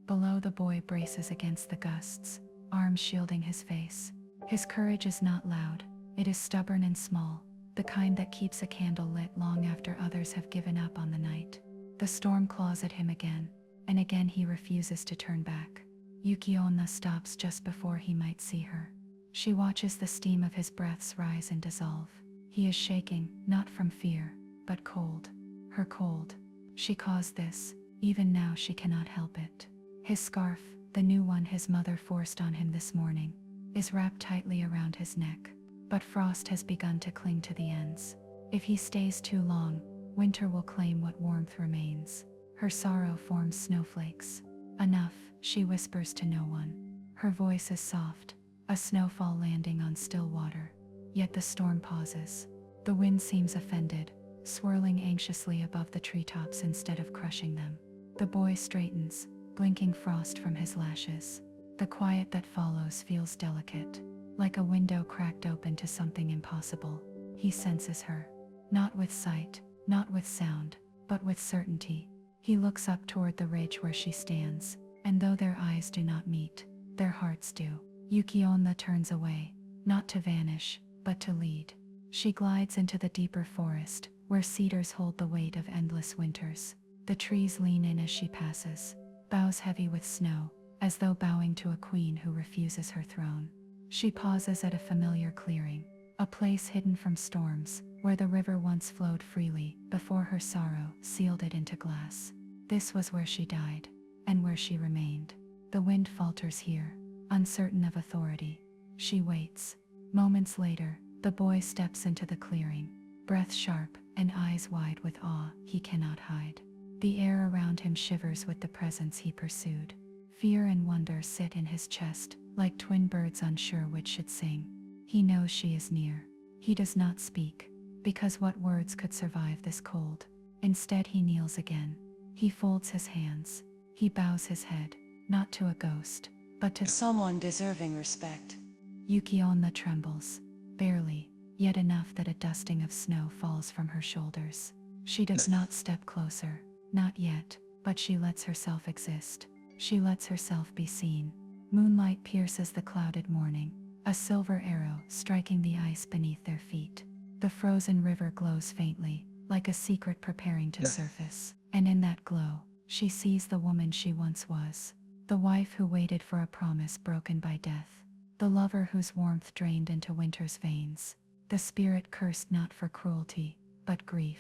Below, the boy braces against the gusts, arms shielding his face. His courage is not loud, it is stubborn and small, the kind that keeps a candle lit long after others have given up on the night. The storm claws at him again, and again he refuses to turn back. Yuki-Onna stops just before he might see her. She watches the steam of his breaths rise and dissolve. He is shaking, not from fear, but cold. Her cold. She caused this. Even now she cannot help it. His scarf, the new one his mother forced on him this morning, is wrapped tightly around his neck. But frost has begun to cling to the ends. If he stays too long, winter will claim what warmth remains. Her sorrow forms snowflakes. Enough, she whispers to no one. Her voice is soft, a snowfall landing on still water. Yet the storm pauses. The wind seems offended, swirling anxiously above the treetops instead of crushing them. The boy straightens, blinking frost from his lashes. The quiet that follows feels delicate, like a window cracked open to something impossible. He senses her, not with sight, not with sound, but with certainty. He looks up toward the ridge where she stands, and though their eyes do not meet, their hearts do. Yuki-Onna turns away, not to vanish, but to lead. She glides into the deeper forest, where cedars hold the weight of endless winters. The trees lean in as she passes, boughs heavy with snow, as though bowing to a queen who refuses her throne. She pauses at a familiar clearing, a place hidden from storms, where the river once flowed freely before her sorrow sealed it into glass. This was where she died, and where she remained. The wind falters here, uncertain of authority. She waits. Moments later, the boy steps into the clearing, breath sharp and eyes wide with awe he cannot hide. The air around him shivers with the presence he pursued. Fear and wonder sit in his chest, like twin birds unsure which should sing. He knows she is near. He does not speak, because what words could survive this cold? Instead, he kneels again. He folds his hands. He bows his head, not to a ghost, but to someone deserving respect. Yuki-Onna trembles, barely, yet enough that a dusting of snow falls from her shoulders. She does not step closer, not yet, but she lets herself exist. She lets herself be seen. Moonlight pierces the clouded morning, a silver arrow striking the ice beneath their feet. The frozen river glows faintly, like a secret preparing to surface. And in that glow, she sees the woman she once was. The wife who waited for a promise broken by death. The lover whose warmth drained into winter's veins. The spirit cursed not for cruelty, but grief.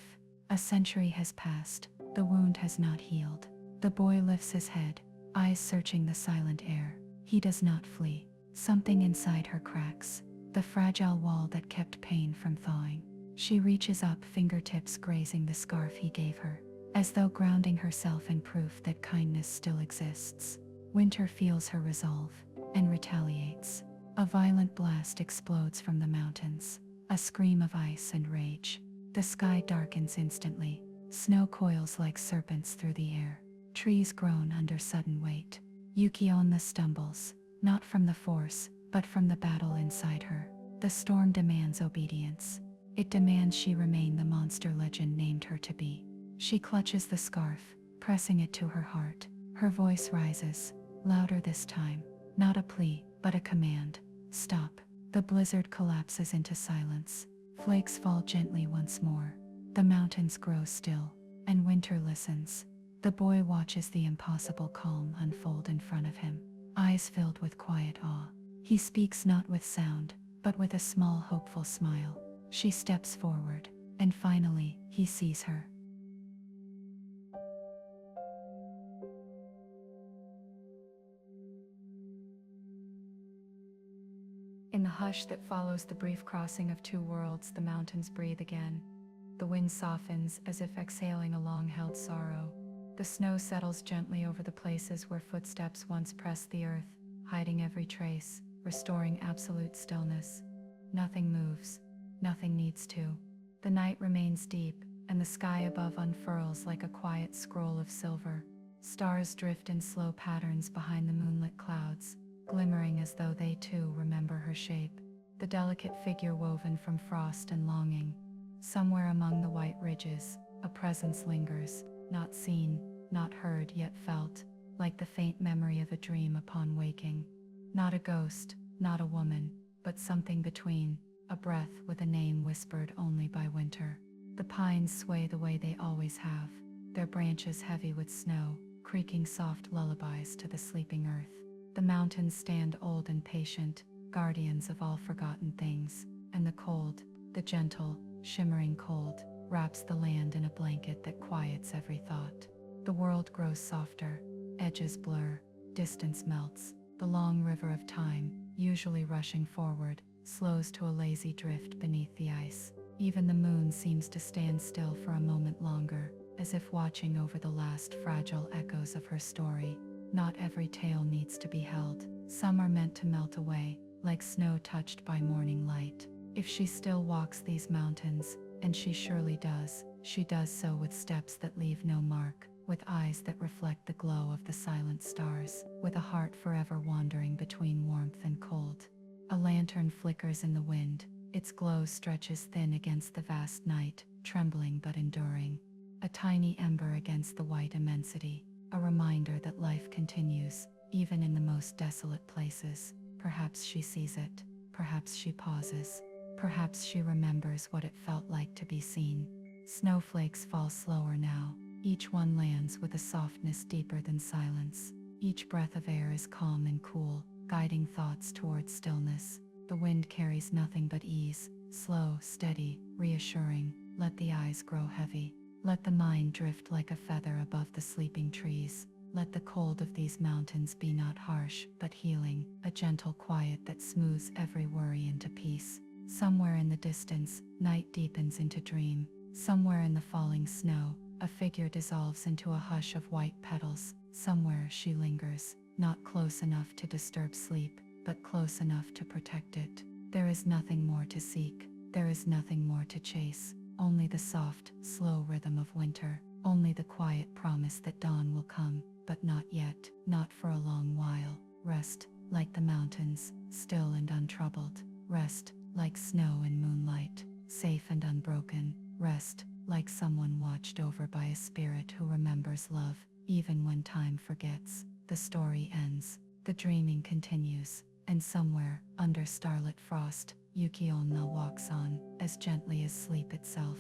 A century has passed. The wound has not healed. The boy lifts his head, eyes searching the silent air. He does not flee. Something inside her cracks. the fragile wall that kept pain from thawing. She reaches up, fingertips grazing the scarf he gave her, as though grounding herself in proof that kindness still exists. Winter feels her resolve and retaliates. A violent blast explodes from the mountains, a scream of ice and rage. The sky darkens instantly. Snow coils like serpents through the air. Trees groan under sudden weight. Yuki-Onna stumbles, not from the force, but from the battle inside her. The storm demands obedience. It demands she remain the monster legend named her to be. She clutches the scarf, pressing it to her heart. Her voice rises, louder this time, not a plea, but a command. Stop. The blizzard collapses into silence. Flakes fall gently once more. The mountains grow still, and winter listens. The boy watches the impossible calm unfold in front of him, eyes filled with quiet awe. He speaks not with sound, but with a small hopeful smile. She steps forward, and finally, he sees her. In the hush that follows the brief crossing of two worlds, the mountains breathe again. The wind softens as if exhaling a long-held sorrow. The snow settles gently over the places where footsteps once pressed the earth, hiding every trace, restoring absolute stillness. Nothing moves. Nothing needs to. The night remains deep, and the sky above unfurls like a quiet scroll of silver. Stars drift in slow patterns behind the moonlit clouds, glimmering as though they too remember her shape. The delicate figure woven from frost and longing. Somewhere among the white ridges, a presence lingers, not seen, not heard yet felt, like the faint memory of a dream upon waking. Not a ghost, not a woman, but something between, a breath with a name whispered only by winter. The pines sway the way they always have, their branches heavy with snow, creaking soft lullabies to the sleeping earth. The mountains stand old and patient, guardians of all forgotten things, and the cold, the gentle, shimmering cold, wraps the land in a blanket that quiets every thought. The world grows softer, edges blur, distance melts. The long river of time, usually rushing forward, slows to a lazy drift beneath the ice. Even the moon seems to stand still for a moment longer, as if watching over the last fragile echoes of her story. Not every tale needs to be held. Some are meant to melt away, like snow touched by morning light. If she still walks these mountains, and she surely does, she does so with steps that leave no mark, with eyes that reflect the glow of the silent stars, with a heart forever wandering between warmth and cold. A lantern flickers in the wind, its glow stretches thin against the vast night, trembling but enduring. A tiny ember against the white immensity, a reminder that life continues, even in the most desolate places. Perhaps she sees it, perhaps she pauses, perhaps she remembers what it felt like to be seen. Snowflakes fall slower now, each one lands with a softness deeper than silence. Each breath of air is calm and cool, guiding thoughts towards stillness. The wind carries nothing but ease, slow, steady, reassuring. Let the eyes grow heavy. Let the mind drift like a feather above the sleeping trees. Let the cold of these mountains be not harsh, but healing, a gentle quiet that smooths every worry into peace. Somewhere in the distance, night deepens into dream. Somewhere in the falling snow, a figure dissolves into a hush of white petals. Somewhere she lingers, not close enough to disturb sleep, but close enough to protect it. There is nothing more to seek. There is nothing more to chase. Only the soft, slow rhythm of winter. Only the quiet promise that dawn will come, but not yet, not for a long while. Rest, like the mountains, still and untroubled. Rest, like snow and moonlight, safe and unbroken. Rest, like someone watched over by a spirit who remembers love, even when time forgets. The story ends, the dreaming continues, and somewhere, under starlit frost, Yuki-Onna walks on, as gently as sleep itself.